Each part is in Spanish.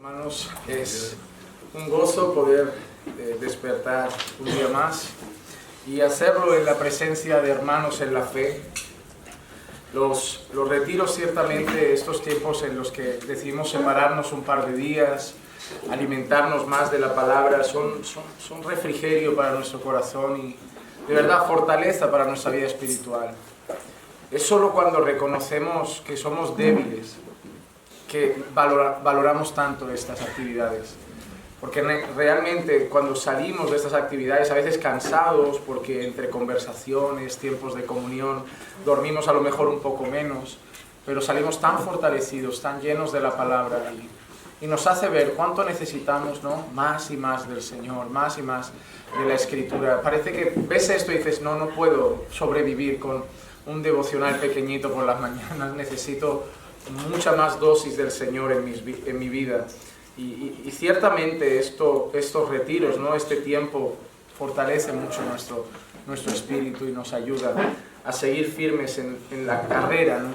Hermanos, es un gozo poder despertar un día más y hacerlo en la presencia de hermanos en la fe. Los retiros, ciertamente, estos tiempos en los que decidimos separarnos un par de días, alimentarnos más de la palabra, son refrigerio para nuestro corazón y de verdad fortaleza para nuestra vida espiritual. Es solo cuando reconocemos que somos débiles que valoramos tanto estas actividades. Porque realmente cuando salimos de estas actividades, a veces cansados, porque entre conversaciones, tiempos de comunión, dormimos a lo mejor un poco menos, pero salimos tan fortalecidos, tan llenos de la palabra y nos hace ver cuánto necesitamos, ¿no? Más y más del Señor, más y más de la Escritura. Parece que ves esto y dices, no puedo sobrevivir con un devocional pequeñito por las mañanas, necesito mucha más dosis del Señor en mi vida. Y ciertamente estos retiros, ¿no? Este tiempo fortalece mucho nuestro espíritu y nos ayuda a seguir firmes en la carrera, ¿no?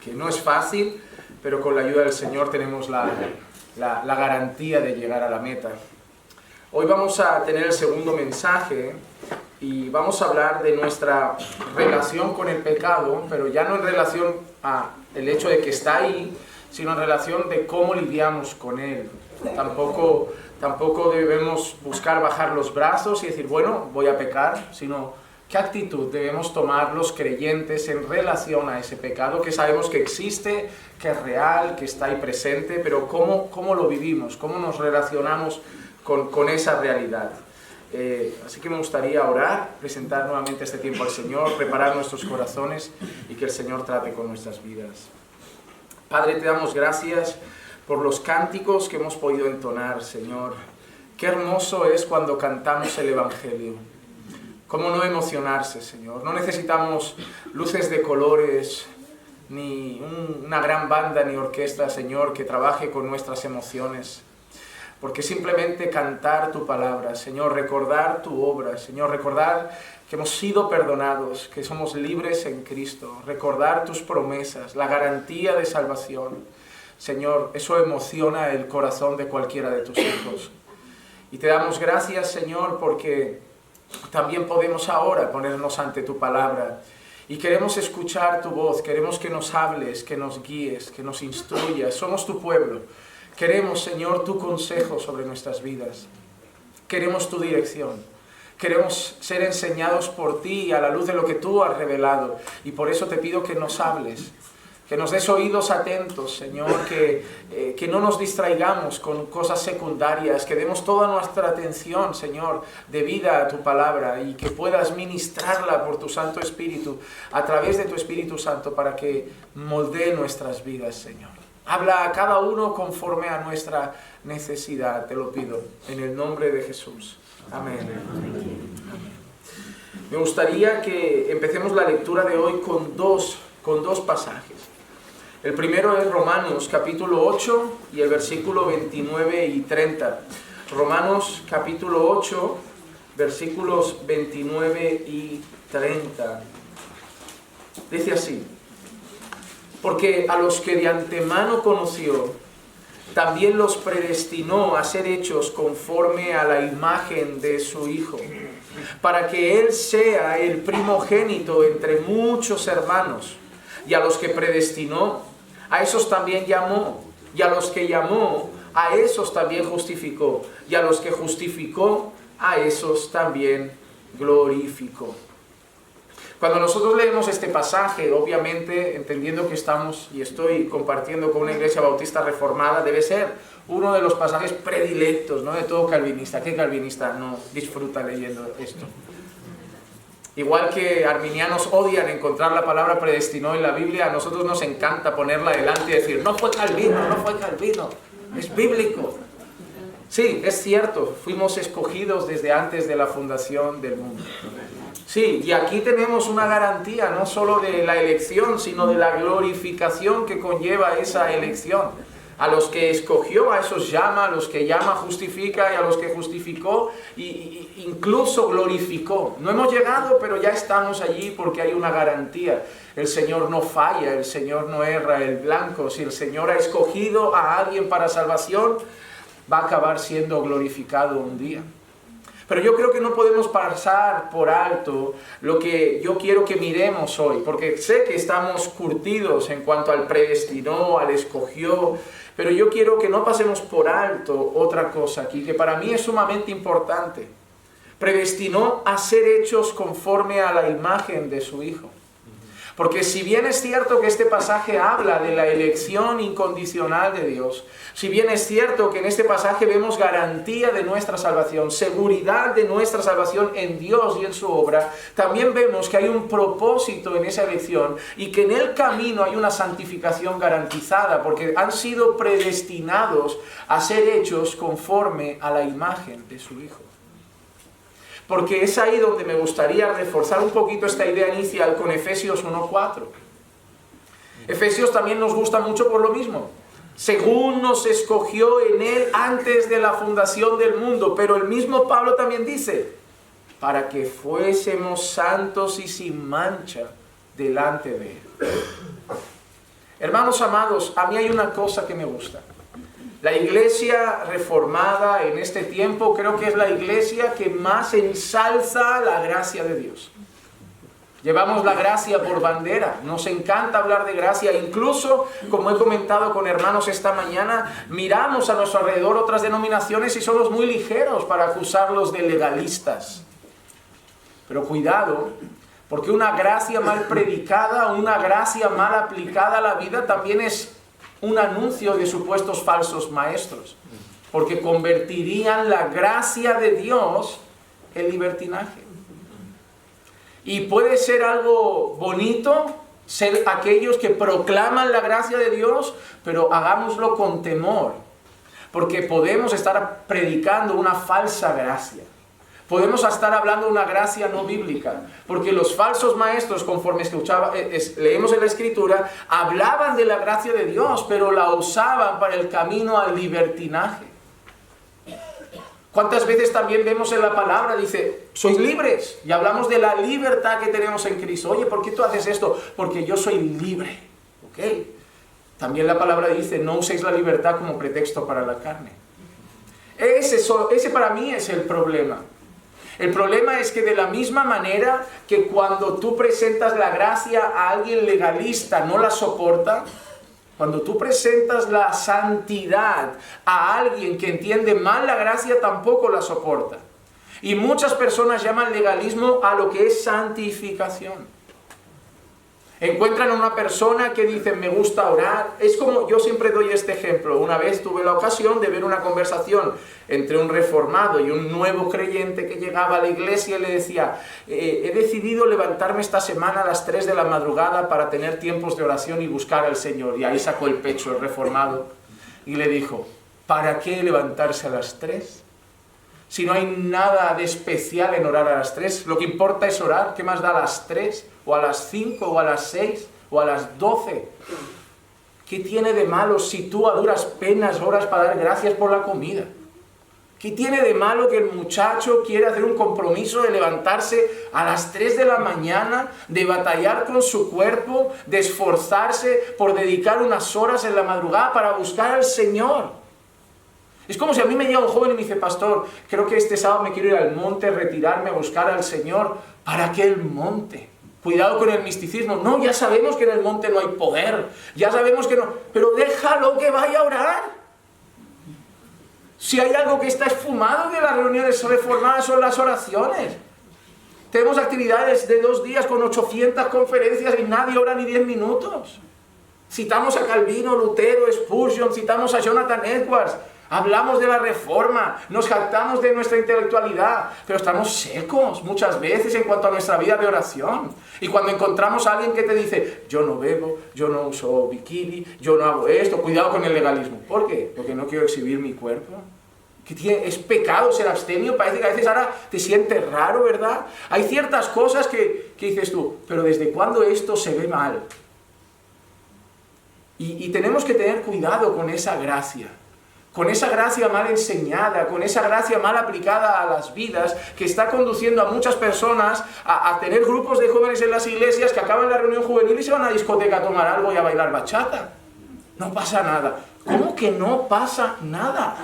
Que no es fácil, pero con la ayuda del Señor tenemos la garantía de llegar a la meta. Hoy vamos a tener el segundo mensaje y vamos a hablar de nuestra relación con el pecado, pero ya no en relación a el hecho de que está ahí, sino en relación de cómo lidiamos con él. Tampoco debemos buscar bajar los brazos y decir, bueno, voy a pecar, sino qué actitud debemos tomar los creyentes en relación a ese pecado, que sabemos que existe, que es real, que está ahí presente, pero cómo lo vivimos, cómo nos relacionamos con esa realidad. Así que me gustaría orar, presentar nuevamente este tiempo al Señor, preparar nuestros corazones y que el Señor trate con nuestras vidas. Padre, te damos gracias por los cánticos que hemos podido entonar, Señor. Qué hermoso es cuando cantamos el Evangelio. Cómo no emocionarse, Señor. No necesitamos luces de colores, ni una gran banda ni orquesta, Señor, que trabaje con nuestras emociones. Porque simplemente cantar tu palabra, Señor, recordar tu obra, Señor, recordar que hemos sido perdonados, que somos libres en Cristo, recordar tus promesas, la garantía de salvación. Señor, eso emociona el corazón de cualquiera de tus hijos. Y te damos gracias, Señor, porque también podemos ahora ponernos ante tu palabra y queremos escuchar tu voz, queremos que nos hables, que nos guíes, que nos instruyas. Somos tu pueblo. Queremos, Señor, tu consejo sobre nuestras vidas. Queremos tu dirección. Queremos ser enseñados por ti a la luz de lo que tú has revelado. Y por eso te pido que nos hables, que nos des oídos atentos, Señor, que no nos distraigamos con cosas secundarias, que demos toda nuestra atención, Señor, debida a tu palabra y que puedas ministrarla por tu Santo Espíritu, a través de tu Espíritu Santo, para que moldee nuestras vidas, Señor. Habla a cada uno conforme a nuestra necesidad, te lo pido, en el nombre de Jesús. Amén. Me gustaría que empecemos la lectura de hoy con dos pasajes. El primero es Romanos capítulo 8 y el versículo 29 y 30. Romanos capítulo 8, versículos 29 y 30. Dice así: porque a los que de antemano conoció, también los predestinó a ser hechos conforme a la imagen de su Hijo, para que Él sea el primogénito entre muchos hermanos. Y a los que predestinó, a esos también llamó. Y a los que llamó, a esos también justificó. Y a los que justificó, a esos también glorificó. Cuando nosotros leemos este pasaje, obviamente, entendiendo que estamos y estoy compartiendo con una iglesia bautista reformada, debe ser uno de los pasajes predilectos, ¿no?, de todo calvinista. ¿Qué calvinista no disfruta leyendo esto? Igual que arminianos odian encontrar la palabra predestinó en la Biblia, a nosotros nos encanta ponerla delante y decir, no fue Calvino, es bíblico. Sí, es cierto, fuimos escogidos desde antes de la fundación del mundo. Sí, y aquí tenemos una garantía no solo de la elección, sino de la glorificación que conlleva esa elección. A los que escogió, a esos llama, a los que llama justifica, y a los que justificó incluso glorificó. No hemos llegado, pero ya estamos allí porque hay una garantía. El Señor no falla, el Señor no erra el blanco. Si el Señor ha escogido a alguien para salvación, va a acabar siendo glorificado un día. Pero yo creo que no podemos pasar por alto lo que yo quiero que miremos hoy, porque sé que estamos curtidos en cuanto al predestinó, al escogió, pero yo quiero que no pasemos por alto otra cosa aquí, que para mí es sumamente importante. Predestinó a ser hechos conforme a la imagen de su Hijo. Porque si bien es cierto que este pasaje habla de la elección incondicional de Dios, si bien es cierto que en este pasaje vemos garantía de nuestra salvación, seguridad de nuestra salvación en Dios y en su obra, también vemos que hay un propósito en esa elección y que en el camino hay una santificación garantizada, porque han sido predestinados a ser hechos conforme a la imagen de su Hijo. Porque es ahí donde me gustaría reforzar un poquito esta idea inicial con Efesios 1:4. Efesios también nos gusta mucho por lo mismo. Según nos escogió en Él antes de la fundación del mundo. Pero el mismo Pablo también dice, para que fuésemos santos y sin mancha delante de Él. Hermanos amados, a mí hay una cosa que me gusta. La iglesia reformada en este tiempo creo que es la iglesia que más ensalza la gracia de Dios. Llevamos la gracia por bandera, nos encanta hablar de gracia, incluso, como he comentado con hermanos esta mañana, miramos a nuestro alrededor otras denominaciones y somos muy ligeros para acusarlos de legalistas. Pero cuidado, porque una gracia mal predicada, una gracia mal aplicada a la vida también es un anuncio de supuestos falsos maestros, porque convertirían la gracia de Dios en libertinaje. Y puede ser algo bonito ser aquellos que proclaman la gracia de Dios, pero hagámoslo con temor, porque podemos estar predicando una falsa gracia. Podemos estar hablando de una gracia no bíblica, porque los falsos maestros, conforme leemos en la Escritura, hablaban de la gracia de Dios, pero la usaban para el camino al libertinaje. ¿Cuántas veces también vemos en la palabra, dice, sois libres? Y hablamos de la libertad que tenemos en Cristo. Oye, ¿por qué tú haces esto? Porque yo soy libre. ¿Ok? También la palabra dice, no uséis la libertad como pretexto para la carne. Ese para mí es el problema. El problema es que de la misma manera que cuando tú presentas la gracia a alguien legalista no la soporta, cuando tú presentas la santidad a alguien que entiende mal la gracia tampoco la soporta. Y muchas personas llaman legalismo a lo que es santificación. Encuentran a una persona que dice, me gusta orar. Es como, yo siempre doy este ejemplo. Una vez tuve la ocasión de ver una conversación entre un reformado y un nuevo creyente que llegaba a la iglesia y le decía, he decidido levantarme esta semana a las 3 de la madrugada para tener tiempos de oración y buscar al Señor. Y ahí sacó el pecho el reformado y le dijo, ¿para qué levantarse a las 3? Si no hay nada de especial en orar a las 3, lo que importa es orar. ¿Qué más da a las 3? ¿O a las 5? ¿O a las 6? ¿O a las 12? ¿Qué tiene de malo si tú a duras penas oras para dar gracias por la comida? ¿Qué tiene de malo que el muchacho quiera hacer un compromiso de levantarse a las 3 de la mañana, de batallar con su cuerpo, de esforzarse por dedicar unas horas en la madrugada para buscar al Señor? Es como si a mí me llega un joven y me dice, pastor, creo que este sábado me quiero ir al monte, retirarme a buscar al Señor. ¿Para qué el monte? Cuidado con el misticismo. No, ya sabemos que en el monte no hay poder. Ya sabemos que no. Pero déjalo que vaya a orar. Si hay algo que está esfumado de las reuniones reformadas son las oraciones. Tenemos actividades de 2 días con 800 conferencias y nadie ora ni 10 minutos. Citamos a Calvino, Lutero, Spurgeon, citamos a Jonathan Edwards. Hablamos de la reforma, nos jactamos de nuestra intelectualidad, pero estamos secos muchas veces en cuanto a nuestra vida de oración. Y cuando encontramos a alguien que te dice, yo no bebo, yo no uso bikini, yo no hago esto, cuidado con el legalismo. ¿Por qué? Porque no quiero exhibir mi cuerpo. Es pecado ser abstemio, parece que a veces ahora te sientes raro, ¿verdad? Hay ciertas cosas que dices tú, pero ¿desde cuándo esto se ve mal? Y tenemos que tener cuidado con esa gracia mal enseñada, con esa gracia mal aplicada a las vidas, que está conduciendo a muchas personas a tener grupos de jóvenes en las iglesias que acaban la reunión juvenil y se van a la discoteca a tomar algo y a bailar bachata. No pasa nada. ¿Cómo que no pasa nada?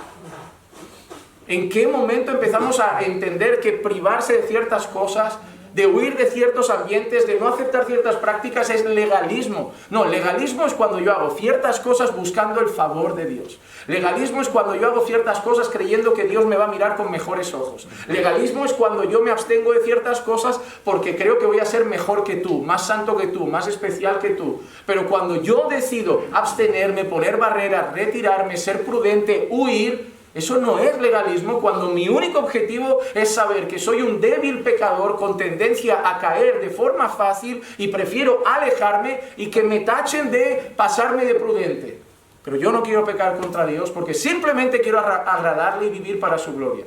¿En qué momento empezamos a entender que privarse de ciertas cosas, de huir de ciertos ambientes, de no aceptar ciertas prácticas es legalismo? No, legalismo es cuando yo hago ciertas cosas buscando el favor de Dios. Legalismo es cuando yo hago ciertas cosas creyendo que Dios me va a mirar con mejores ojos. Legalismo es cuando yo me abstengo de ciertas cosas porque creo que voy a ser mejor que tú, más santo que tú, más especial que tú. Pero cuando yo decido abstenerme, poner barreras, retirarme, ser prudente, huir, eso no es legalismo, cuando mi único objetivo es saber que soy un débil pecador con tendencia a caer de forma fácil y prefiero alejarme y que me tachen de pasarme de prudente. Pero yo no quiero pecar contra Dios porque simplemente quiero agradarle y vivir para su gloria.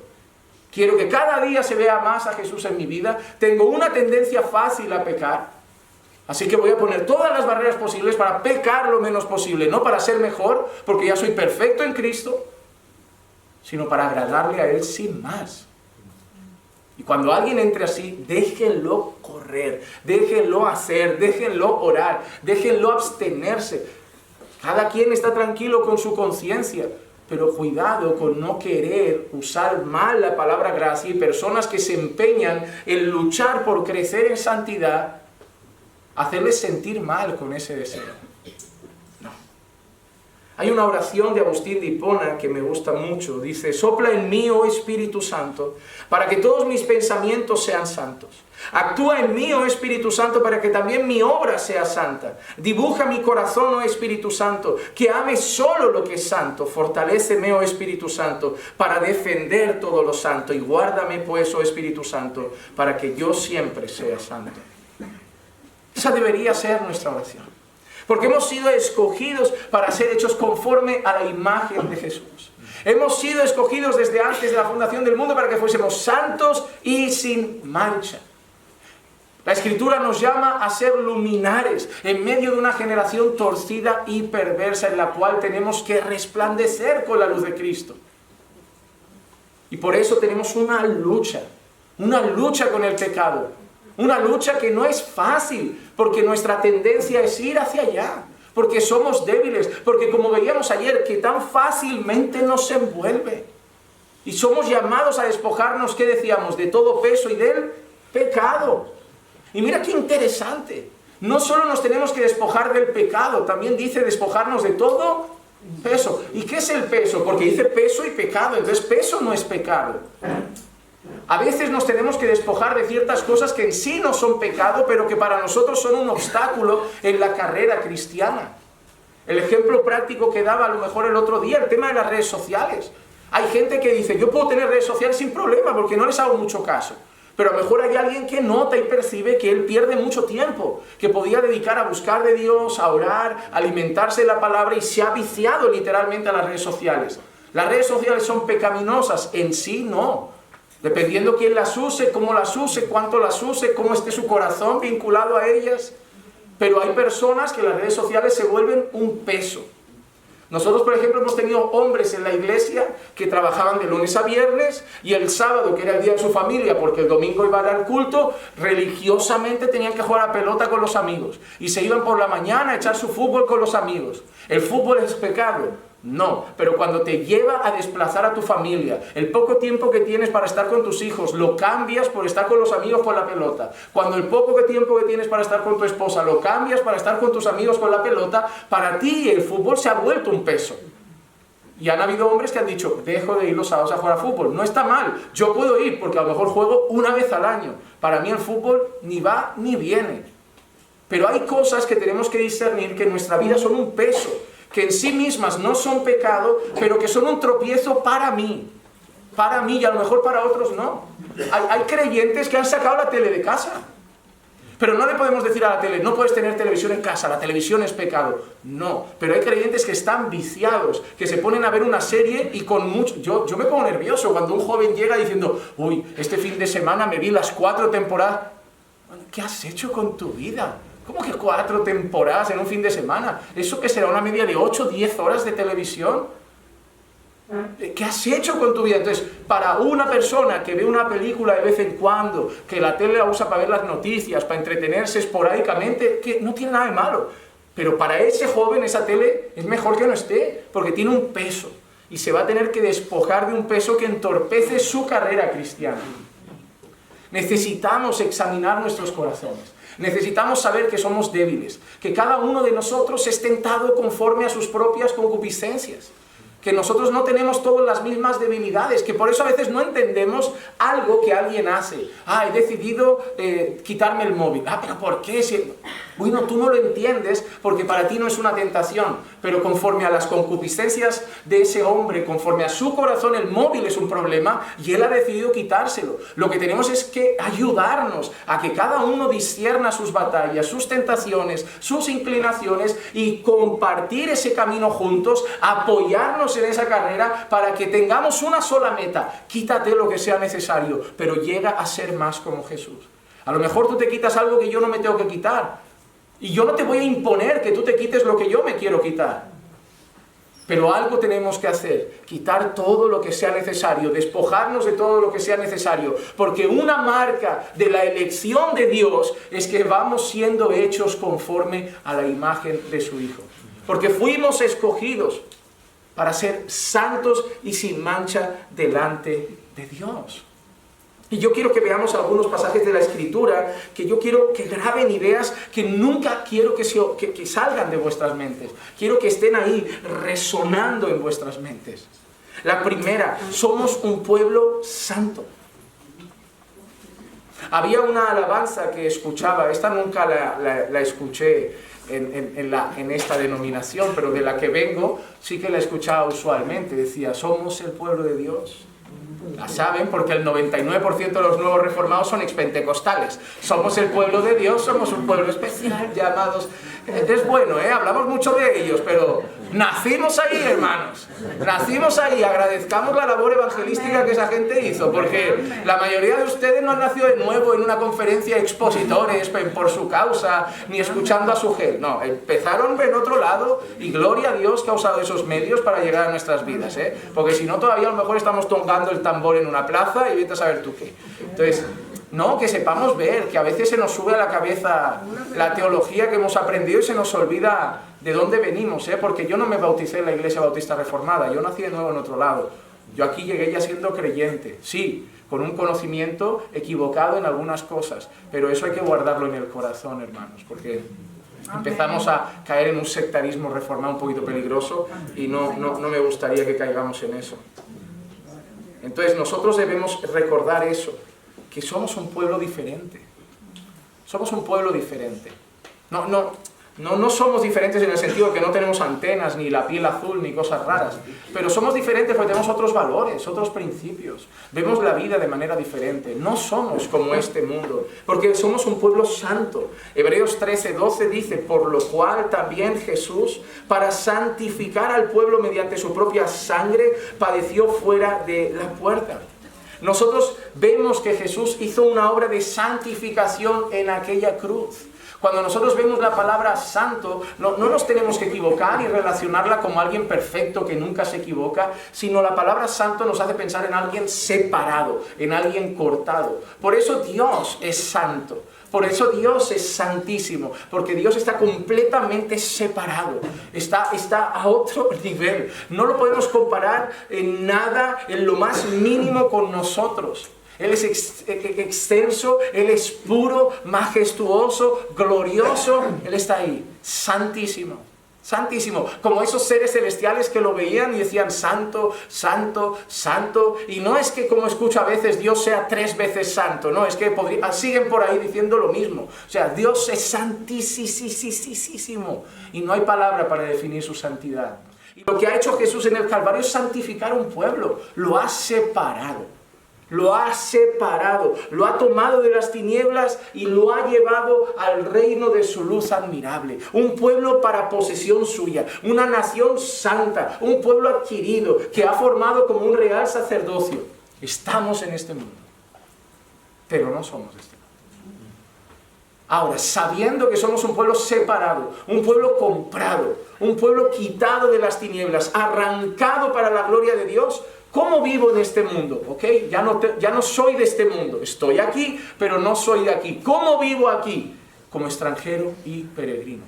Quiero que cada día se vea más a Jesús en mi vida. Tengo una tendencia fácil a pecar. Así que voy a poner todas las barreras posibles para pecar lo menos posible. No para ser mejor, porque ya soy perfecto en Cristo, sino para agradarle a Él sin más. Y cuando alguien entre así, déjenlo correr, déjenlo hacer, déjenlo orar, déjenlo abstenerse. Cada quien está tranquilo con su conciencia, pero cuidado con no querer usar mal la palabra gracia y personas que se empeñan en luchar por crecer en santidad, hacerles sentir mal con ese deseo. Hay una oración de Agustín de Hipona que me gusta mucho. Dice: sopla en mí, oh Espíritu Santo, para que todos mis pensamientos sean santos. Actúa en mí, oh Espíritu Santo, para que también mi obra sea santa. Dibuja mi corazón, oh Espíritu Santo, que ame solo lo que es santo. Fortaléceme, oh Espíritu Santo, para defender todo lo santo. Y guárdame, pues, oh Espíritu Santo, para que yo siempre sea santo. Esa debería ser nuestra oración. Porque hemos sido escogidos para ser hechos conforme a la imagen de Jesús. Hemos sido escogidos desde antes de la fundación del mundo para que fuésemos santos y sin mancha. La Escritura nos llama a ser luminares en medio de una generación torcida y perversa en la cual tenemos que resplandecer con la luz de Cristo. Y por eso tenemos una lucha con el pecado. Una lucha que no es fácil, porque nuestra tendencia es ir hacia allá, porque somos débiles, porque como veíamos ayer, que tan fácilmente nos envuelve. Y somos llamados a despojarnos, ¿qué decíamos? De todo peso y del pecado. Y mira qué interesante, no solo nos tenemos que despojar del pecado, también dice despojarnos de todo peso. ¿Y qué es el peso? Porque dice peso y pecado, entonces peso no es pecado. A veces nos tenemos que despojar de ciertas cosas que en sí no son pecado, pero que para nosotros son un obstáculo en la carrera cristiana. El ejemplo práctico que daba a lo mejor el otro día, el tema de las redes sociales. Hay gente que dice, yo puedo tener redes sociales sin problema porque no les hago mucho caso. Pero a lo mejor hay alguien que nota y percibe que él pierde mucho tiempo, que podía dedicar a buscar de Dios, a orar, a alimentarse de la palabra y se ha viciado literalmente a las redes sociales. Las redes sociales son pecaminosas, en sí no. Dependiendo quién las use, cómo las use, cuánto las use, cómo esté su corazón vinculado a ellas. Pero hay personas que las redes sociales se vuelven un peso. Nosotros, por ejemplo, hemos tenido hombres en la iglesia que trabajaban de lunes a viernes y el sábado, que era el día de su familia, porque el domingo iban al culto, religiosamente tenían que jugar a pelota con los amigos. Y se iban por la mañana a echar su fútbol con los amigos. ¿El fútbol es pecado? No, pero cuando te lleva a desplazar a tu familia, el poco tiempo que tienes para estar con tus hijos, lo cambias por estar con los amigos con la pelota. Cuando el poco tiempo que tienes para estar con tu esposa, lo cambias para estar con tus amigos con la pelota, para ti el fútbol se ha vuelto un peso. Y han habido hombres que han dicho, dejo de ir los sábados a jugar a fútbol. No está mal, yo puedo ir porque a lo mejor juego una vez al año. Para mí el fútbol ni va ni viene. Pero hay cosas que tenemos que discernir que en nuestra vida son un peso, que en sí mismas no son pecado, pero que son un tropiezo para mí y a lo mejor para otros no. Hay creyentes que han sacado la tele de casa, pero no le podemos decir a la tele, no puedes tener televisión en casa, la televisión es pecado. No, pero hay creyentes que están viciados, que se ponen a ver una serie y con mucho... Yo me pongo nervioso cuando un joven llega diciendo, uy, este fin de semana me vi las 4 temporadas. ¿Qué has hecho con tu vida? ¿Cómo que 4 temporadas en un fin de semana? ¿Eso que será una media de 8 o 10 horas de televisión? ¿Qué has hecho con tu vida? Entonces, para una persona que ve una película de vez en cuando, que la tele la usa para ver las noticias, para entretenerse esporádicamente, que no tiene nada de malo. Pero para ese joven, esa tele es mejor que no esté, porque tiene un peso. Y se va a tener que despojar de un peso que entorpece su carrera cristiana. Necesitamos examinar nuestros corazones. Necesitamos saber que somos débiles, que cada uno de nosotros es tentado conforme a sus propias concupiscencias, que nosotros no tenemos todas las mismas debilidades, que por eso a veces no entendemos algo que alguien hace. He decidido quitarme el móvil. ¿Pero por qué? Bueno, tú no lo entiendes porque para ti no es una tentación, pero conforme a las concupiscencias de ese hombre, conforme a su corazón, el móvil es un problema y él ha decidido quitárselo. Lo que tenemos es que ayudarnos a que cada uno discierna sus batallas, sus tentaciones, sus inclinaciones y compartir ese camino juntos, apoyarnos en esa carrera para que tengamos una sola meta. Quítate lo que sea necesario, pero llega a ser más como Jesús. A lo mejor tú te quitas algo que yo no me tengo que quitar. Y yo no te voy a imponer que tú te quites lo que yo me quiero quitar. Pero algo tenemos que hacer, quitar todo lo que sea necesario, despojarnos de todo lo que sea necesario, porque una marca de la elección de Dios es que vamos siendo hechos conforme a la imagen de su Hijo. Porque fuimos escogidos para ser santos y sin mancha delante de Dios. Y yo quiero que veamos algunos pasajes de la Escritura, que yo quiero que graben ideas que nunca quiero que salgan de vuestras mentes. Quiero que estén ahí resonando en vuestras mentes. La primera, somos un pueblo santo. Había una alabanza que escuchaba, esta nunca la escuché en esta denominación, pero de la que vengo sí que la escuchaba usualmente. Decía, somos el pueblo de Dios. La saben porque el 99% de los nuevos reformados son expentecostales. Somos el pueblo de Dios, somos un pueblo especial, llamados... Es bueno, hablamos mucho de ellos, pero nacimos ahí, hermanos. Nacimos ahí, agradezcamos la labor evangelística que esa gente hizo, porque la mayoría de ustedes no han nacido de nuevo en una conferencia de expositores por su causa, ni escuchando a su gente. No, empezaron en otro lado y gloria a Dios que ha usado esos medios para llegar a nuestras vidas, porque si no todavía a lo mejor estamos tocando el tambor en una plaza y vete a saber tú qué. Entonces, no, que sepamos ver, que a veces se nos sube a la cabeza la teología que hemos aprendido y se nos olvida de dónde venimos, porque yo no me bauticé en la Iglesia Bautista Reformada, yo nací de nuevo en otro lado. Yo aquí llegué ya siendo creyente, sí, con un conocimiento equivocado en algunas cosas, pero eso hay que guardarlo en el corazón, hermanos, porque empezamos a caer en un sectarismo reformado un poquito peligroso y no me gustaría que caigamos en eso. Entonces nosotros debemos recordar eso, que somos un pueblo diferente. Somos un pueblo diferente. No somos diferentes en el sentido de que no tenemos antenas, ni la piel azul, ni cosas raras. Pero somos diferentes porque tenemos otros valores, otros principios. Vemos la vida de manera diferente. No somos como este mundo, porque somos un pueblo santo. Hebreos 13:12 dice, por lo cual también Jesús, para santificar al pueblo mediante su propia sangre, padeció fuera de la puerta. Nosotros vemos que Jesús hizo una obra de santificación en aquella cruz. Cuando nosotros vemos la palabra santo, no nos tenemos que equivocar y relacionarla como alguien perfecto que nunca se equivoca, sino la palabra santo nos hace pensar en alguien separado, en alguien cortado. Por eso Dios es santo. Por eso Dios es santísimo, porque Dios está completamente separado, está a otro nivel. No lo podemos comparar en nada, en lo más mínimo con nosotros. Él es extenso, Él es puro, majestuoso, glorioso. Él está ahí, santísimo. Santísimo, como esos seres celestiales que lo veían y decían santo, santo, santo. Y no es que, como escucho a veces, Dios sea 3 veces santo, no, es que siguen por ahí diciendo lo mismo. O sea, Dios es santísimo y no hay palabra para definir su santidad. Y lo que ha hecho Jesús en el Calvario es santificar un pueblo, lo ha separado. Lo ha separado, lo ha tomado de las tinieblas y lo ha llevado al reino de su luz admirable. Un pueblo para posesión suya, una nación santa, un pueblo adquirido que ha formado como un real sacerdocio. Estamos en este mundo, pero no somos este mundo. Ahora, sabiendo que somos un pueblo separado, un pueblo comprado, un pueblo quitado de las tinieblas, arrancado para la gloria de Dios, ¿cómo vivo en este mundo? ¿Ok? Ya no soy de este mundo. Estoy aquí, pero no soy de aquí. ¿Cómo vivo aquí? Como extranjero y peregrino.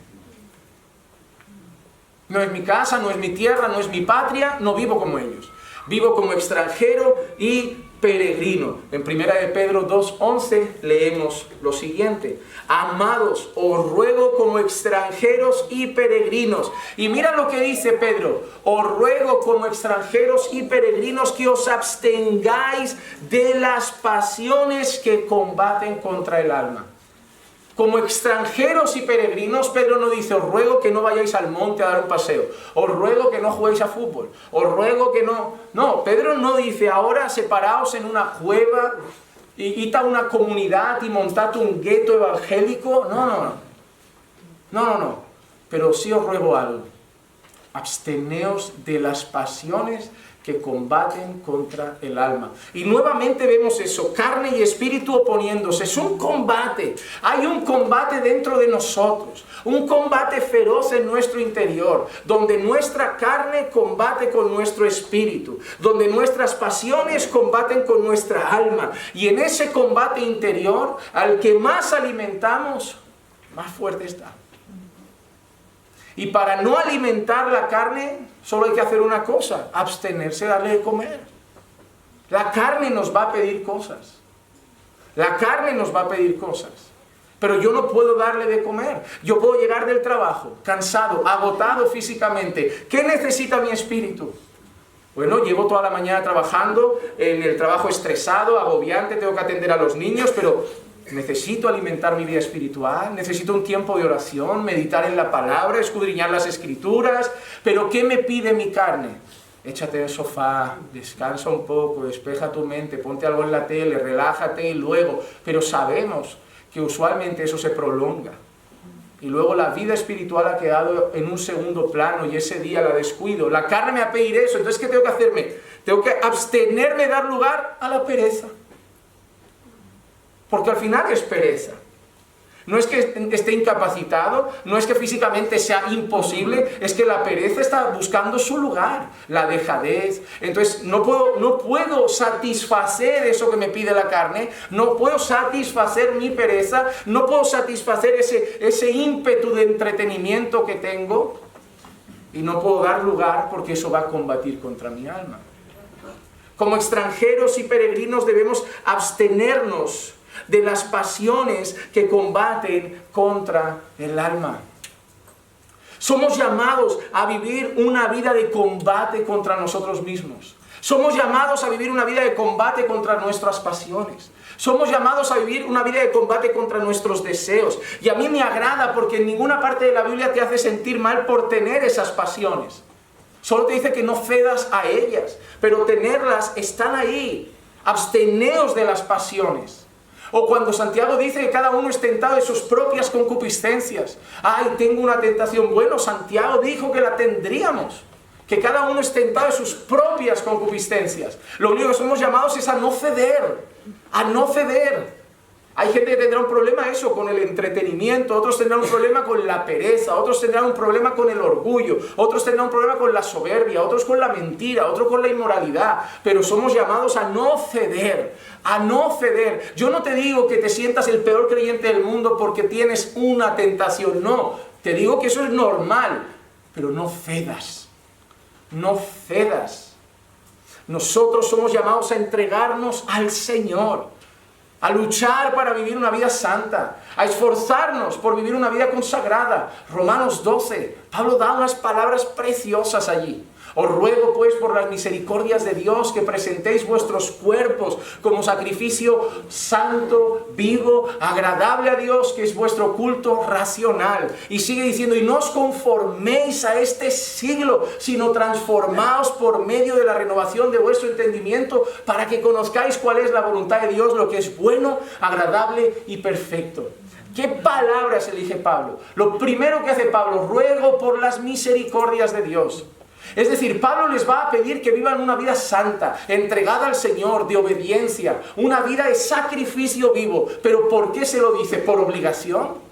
No es mi casa, no es mi tierra, no es mi patria, no vivo como ellos. Vivo como extranjero y peregrino. En 1 de Pedro 2:11 leemos lo siguiente: amados, os ruego como extranjeros y peregrinos. Y mira lo que dice Pedro: os ruego como extranjeros y peregrinos que os abstengáis de las pasiones que combaten contra el alma. Como extranjeros y peregrinos, Pedro no dice: os ruego que no vayáis al monte a dar un paseo, os ruego que no juguéis a fútbol, os ruego que no... No, Pedro no dice: ahora separaos en una cueva y id a una comunidad y montad un gueto evangélico. No. Pero sí os ruego algo: absteneos de las pasiones que combaten contra el alma. Y nuevamente vemos eso, carne y espíritu oponiéndose. Es un combate. Hay un combate dentro de nosotros, un combate feroz en nuestro interior, donde nuestra carne combate con nuestro espíritu, donde nuestras pasiones combaten con nuestra alma. Y en ese combate interior, al que más alimentamos, más fuerte está. Y para no alimentar la carne, solo hay que hacer una cosa: abstenerse, darle de comer. La carne nos va a pedir cosas. La carne nos va a pedir cosas. Pero yo no puedo darle de comer. Yo puedo llegar del trabajo, cansado, agotado físicamente. ¿Qué necesita mi espíritu? Bueno, llevo toda la mañana trabajando, en el trabajo estresado, agobiante, tengo que atender a los niños, pero... necesito alimentar mi vida espiritual, necesito un tiempo de oración, meditar en la palabra, escudriñar las escrituras. Pero ¿qué me pide mi carne? Échate en el sofá, descansa un poco, despeja tu mente, ponte algo en la tele, relájate y luego... Pero sabemos que usualmente eso se prolonga. Y luego la vida espiritual ha quedado en un segundo plano y ese día la descuido. La carne me va a pedir eso, entonces ¿qué tengo que hacerme? Tengo que abstenerme de dar lugar a la pereza. Porque al final es pereza. No es que esté incapacitado, no es que físicamente sea imposible, es que la pereza está buscando su lugar, la dejadez. Entonces no puedo satisfacer eso que me pide la carne, no puedo satisfacer mi pereza, no puedo satisfacer ese ímpetu de entretenimiento que tengo, y no puedo dar lugar porque eso va a combatir contra mi alma. Como extranjeros y peregrinos debemos abstenernos de las pasiones que combaten contra el alma. Somos llamados a vivir una vida de combate contra nosotros mismos. Somos llamados a vivir una vida de combate contra nuestras pasiones. Somos llamados a vivir una vida de combate contra nuestros deseos. Y a mí me agrada porque en ninguna parte de la Biblia te hace sentir mal por tener esas pasiones. Solo te dice que no cedas a ellas, pero tenerlas están ahí. Absteneos de las pasiones. O cuando Santiago dice que cada uno es tentado de sus propias concupiscencias. ¡Ay, tengo una tentación! Bueno, Santiago dijo que la tendríamos. Que cada uno es tentado de sus propias concupiscencias. Lo único que somos llamados es a no ceder. A no ceder. Hay gente que tendrá un problema con el entretenimiento, otros tendrán un problema con la pereza, otros tendrán un problema con el orgullo, otros tendrán un problema con la soberbia, otros con la mentira, otros con la inmoralidad. Pero somos llamados a no ceder, a no ceder. Yo no te digo que te sientas el peor creyente del mundo porque tienes una tentación, no. Te digo que eso es normal, pero no cedas, no cedas. Nosotros somos llamados a entregarnos al Señor, a luchar para vivir una vida santa, a esforzarnos por vivir una vida consagrada. Romanos 12, Pablo da unas palabras preciosas allí. Os ruego pues por las misericordias de Dios que presentéis vuestros cuerpos como sacrificio santo, vivo, agradable a Dios, que es vuestro culto racional. Y sigue diciendo: y no os conforméis a este siglo, sino transformaos por medio de la renovación de vuestro entendimiento, para que conozcáis cuál es la voluntad de Dios, lo que es bueno, agradable y perfecto. ¿Qué palabras elige Pablo? Lo primero que hace Pablo: ruego por las misericordias de Dios. Es decir, Pablo les va a pedir que vivan una vida santa, entregada al Señor, de obediencia, una vida de sacrificio vivo. ¿Pero por qué se lo dice? ¿Por obligación?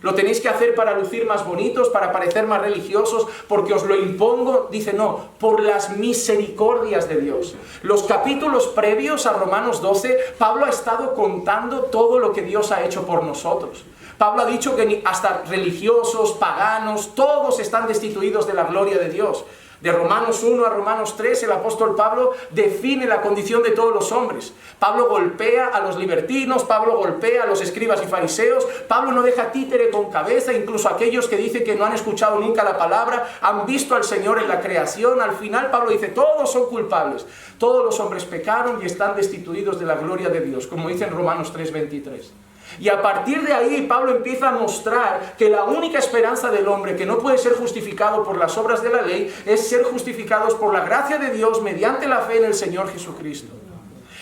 ¿Lo tenéis que hacer para lucir más bonitos, para parecer más religiosos, porque os lo impongo? Dice, no, por las misericordias de Dios. Los capítulos previos a Romanos 12, Pablo ha estado contando todo lo que Dios ha hecho por nosotros. Pablo ha dicho que hasta religiosos, paganos, todos están destituidos de la gloria de Dios. De Romanos 1 a Romanos 3, el apóstol Pablo define la condición de todos los hombres. Pablo golpea a los libertinos, Pablo golpea a los escribas y fariseos, Pablo no deja títere con cabeza, incluso aquellos que dicen que no han escuchado nunca la palabra, han visto al Señor en la creación. Al final Pablo dice, todos son culpables, todos los hombres pecaron y están destituidos de la gloria de Dios, como dice en Romanos 3:23. Y a partir de ahí Pablo empieza a mostrar que la única esperanza del hombre que no puede ser justificado por las obras de la ley es ser justificados por la gracia de Dios mediante la fe en el Señor Jesucristo.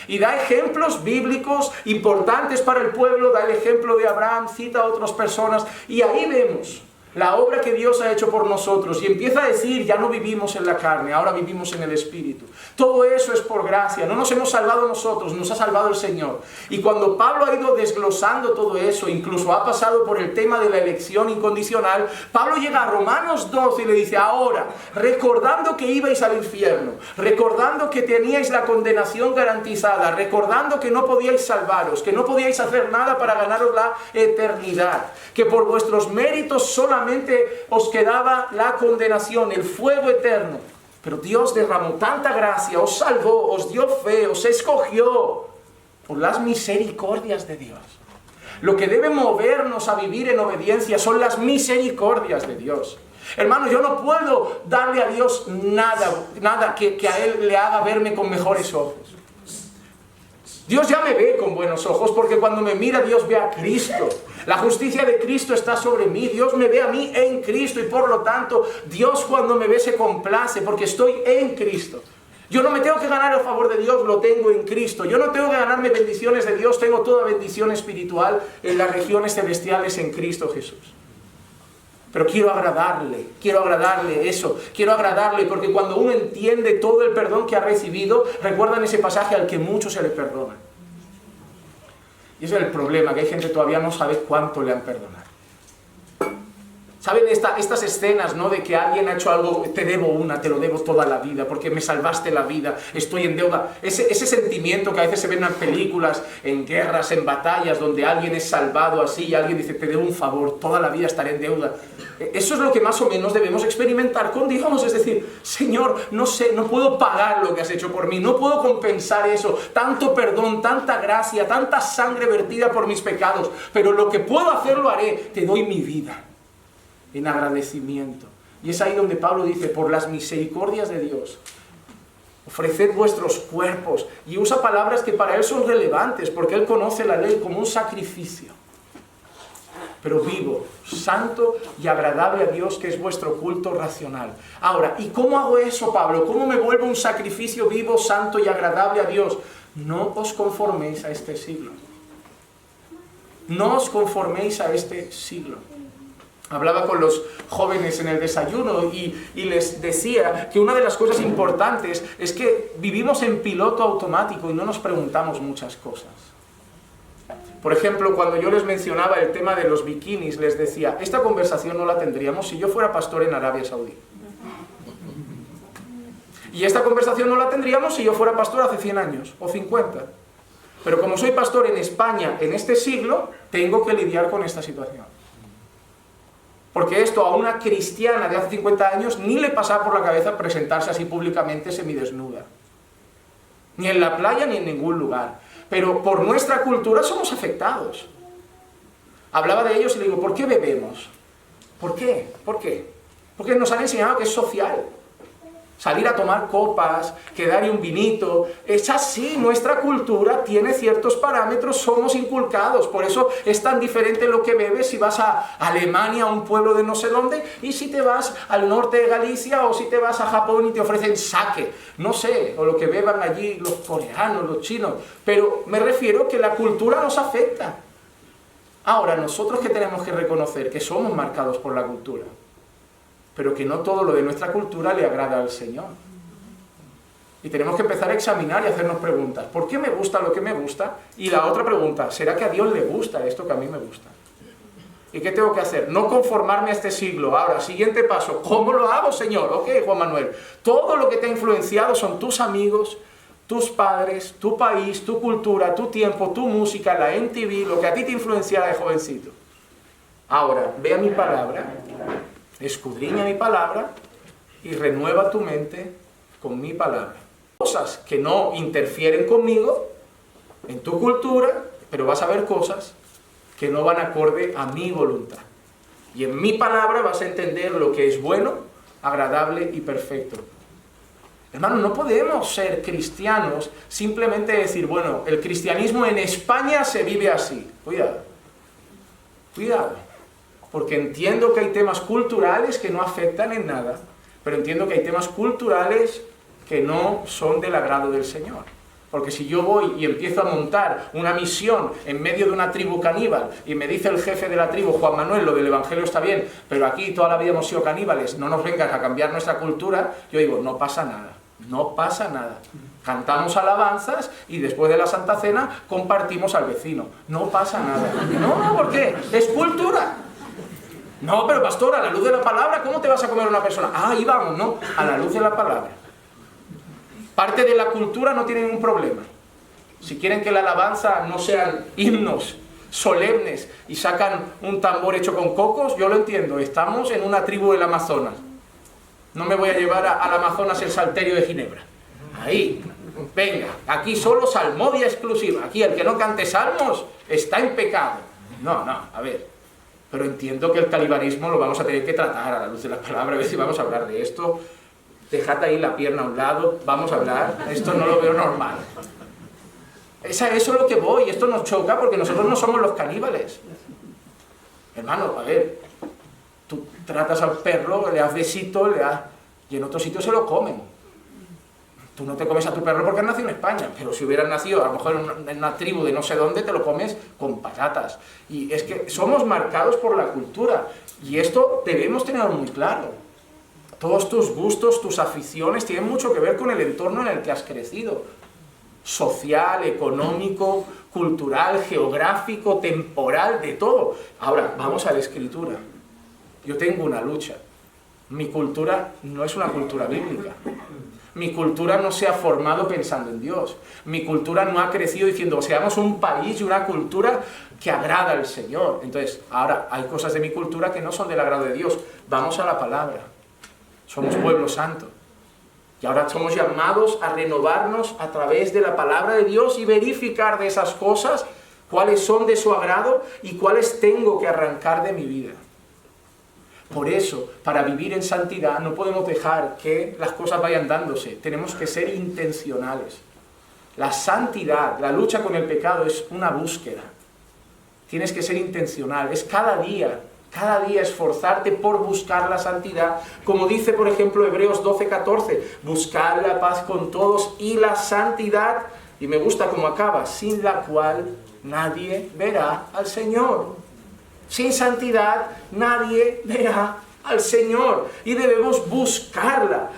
Y da ejemplos bíblicos importantes para el pueblo, da el ejemplo de Abraham, cita a otras personas, y ahí vemos la obra que Dios ha hecho por nosotros, y empieza a decir, ya no vivimos en la carne, ahora vivimos en el Espíritu. Todo eso es por gracia, no nos hemos salvado nosotros, nos ha salvado el Señor. Y cuando Pablo ha ido desglosando todo eso, incluso ha pasado por el tema de la elección incondicional, Pablo llega a Romanos 12 y le dice, ahora, recordando que ibais al infierno, recordando que teníais la condenación garantizada, recordando que no podíais salvaros, que no podíais hacer nada para ganaros la eternidad, que por vuestros méritos solamente os quedaba la condenación, el fuego eterno. Pero Dios derramó tanta gracia, os salvó, os dio fe, os escogió por las misericordias de Dios. Lo que debe movernos a vivir en obediencia son las misericordias de Dios. Hermanos, yo no puedo darle a Dios nada que a Él le haga verme con mejores ojos. Dios ya me ve con buenos ojos, porque cuando me mira Dios ve a Cristo. La justicia de Cristo está sobre mí, Dios me ve a mí en Cristo, y por lo tanto Dios cuando me ve se complace porque estoy en Cristo. Yo no me tengo que ganar el favor de Dios, lo tengo en Cristo. Yo no tengo que ganarme bendiciones de Dios, tengo toda bendición espiritual en las regiones celestiales en Cristo Jesús. Pero quiero agradarle eso, quiero agradarle, porque cuando uno entiende todo el perdón que ha recibido, recuerdan ese pasaje al que mucho se le perdona. Y ese es el problema, que hay gente que todavía no sabe cuánto le han perdonado. ¿Saben estas escenas, ¿no? De que alguien ha hecho algo, te debo una, te lo debo toda la vida, porque me salvaste la vida, estoy en deuda. Ese sentimiento que a veces se ven en películas, en guerras, en batallas, donde alguien es salvado así y alguien dice, te debo un favor, toda la vida estaré en deuda. Eso es lo que más o menos debemos experimentar con Dios, es decir, Señor, no sé, no puedo pagar lo que has hecho por mí, no puedo compensar eso, tanto perdón, tanta gracia, tanta sangre vertida por mis pecados, pero lo que puedo hacer lo haré, te doy mi vida en agradecimiento. Y es ahí donde Pablo dice, por las misericordias de Dios, ofreced vuestros cuerpos, y usa palabras que para él son relevantes, porque él conoce la ley como un sacrificio, pero vivo, santo y agradable a Dios, que es vuestro culto racional. Ahora, ¿y cómo hago eso, Pablo? ¿Cómo me vuelvo un sacrificio vivo, santo y agradable a Dios? No os conforméis a este siglo. No os conforméis a este siglo. Hablaba con los jóvenes en el desayuno y les decía que una de las cosas importantes es que vivimos en piloto automático y no nos preguntamos muchas cosas. Por ejemplo, cuando yo les mencionaba el tema de los bikinis, les decía, esta conversación no la tendríamos si yo fuera pastor en Arabia Saudí. Y esta conversación no la tendríamos si yo fuera pastor hace 100 años o 50. Pero como soy pastor en España en este siglo, tengo que lidiar con esta situación. Porque esto a una cristiana de hace 50 años ni le pasaba por la cabeza presentarse así públicamente semidesnuda. Ni en la playa ni en ningún lugar. Pero por nuestra cultura somos afectados. Hablaba de ellos y le digo, ¿por qué bebemos? ¿Por qué? ¿Por qué? Porque nos han enseñado que es social. Salir a tomar copas, quedar y un vinito, es así, nuestra cultura tiene ciertos parámetros, somos inculcados, por eso es tan diferente lo que bebes si vas a Alemania, a un pueblo de no sé dónde, y si te vas al norte de Galicia, o si te vas a Japón y te ofrecen sake, no sé, o lo que beban allí los coreanos, los chinos, pero me refiero que la cultura nos afecta. Ahora, nosotros que tenemos que reconocer que somos marcados por la cultura, pero que no todo lo de nuestra cultura le agrada al Señor. Y tenemos que empezar a examinar y hacernos preguntas. ¿Por qué me gusta lo que me gusta? Y la otra pregunta, ¿será que a Dios le gusta esto que a mí me gusta? ¿Y qué tengo que hacer? No conformarme a este siglo. Ahora, siguiente paso, ¿cómo lo hago, Señor? Ok, Juan Manuel, todo lo que te ha influenciado son tus amigos, tus padres, tu país, tu cultura, tu tiempo, tu música, la MTV, lo que a ti te influenciaba de jovencito. Ahora, ve a mi palabra, escudriña mi palabra y renueva tu mente con mi palabra. Cosas que no interfieren conmigo, en tu cultura, pero vas a ver cosas que no van acorde a mi voluntad. Y en mi palabra vas a entender lo que es bueno, agradable y perfecto. Hermano, no podemos ser cristianos simplemente decir, bueno, el cristianismo en España se vive así. Cuidado, cuidado, porque entiendo que hay temas culturales que no afectan en nada, pero entiendo que hay temas culturales que no son del agrado del Señor. Porque si yo voy y empiezo a montar una misión en medio de una tribu caníbal y me dice el jefe de la tribu, Juan Manuel, lo del Evangelio está bien, pero aquí toda la vida hemos sido caníbales, no nos vengas a cambiar nuestra cultura, yo digo, no pasa nada, no pasa nada. Cantamos alabanzas y después de la Santa Cena compartimos al vecino. No pasa nada. No, ¿por qué? Es cultura. No, pero pastor, a la luz de la palabra, ¿cómo te vas a comer a una persona? Ah, ahí vamos, no, a la luz de la palabra. Parte de la cultura no tiene ningún problema. Si quieren que la alabanza no sean himnos solemnes y sacan un tambor hecho con cocos, yo lo entiendo. Estamos en una tribu del Amazonas. No me voy a llevar al Amazonas el salterio de Ginebra. Ahí, venga, aquí solo salmodia exclusiva. Aquí el que no cante salmos está en pecado. No, a ver. Pero entiendo que el talibanismo lo vamos a tener que tratar a la luz de la palabra. A ver si vamos a hablar de esto. Dejad ahí la pierna a un lado, vamos a hablar, esto no lo veo normal. Eso es lo que voy, esto nos choca porque nosotros no somos los caníbales. Hermano, a ver, tú tratas al perro, le das besito, y en otros sitios se lo comen. Tú no te comes a tu perro porque has nacido en España, pero si hubieras nacido a lo mejor en una tribu de no sé dónde, te lo comes con patatas. Y es que somos marcados por la cultura, y esto debemos tenerlo muy claro. Todos tus gustos, tus aficiones tienen mucho que ver con el entorno en el que has crecido. Social, económico, cultural, geográfico, temporal, de todo. Ahora, vamos a la Escritura. Yo tengo una lucha. Mi cultura no es una cultura bíblica. Mi cultura no se ha formado pensando en Dios. Mi cultura no ha crecido diciendo, seamos un país y una cultura que agrada al Señor. Entonces, ahora, hay cosas de mi cultura que no son del agrado de Dios. Vamos a la palabra. Somos pueblo santo. Y ahora somos llamados a renovarnos a través de la palabra de Dios y verificar de esas cosas cuáles son de su agrado y cuáles tengo que arrancar de mi vida. Por eso, para vivir en santidad no podemos dejar que las cosas vayan dándose. Tenemos que ser intencionales. La santidad, la lucha con el pecado es una búsqueda. Tienes que ser intencional. Es cada día esforzarte por buscar la santidad, como dice por ejemplo Hebreos 12:14, buscar la paz con todos y la santidad, y me gusta cómo acaba, sin la cual nadie verá al Señor. Sin santidad nadie verá al Señor, y debemos buscarla.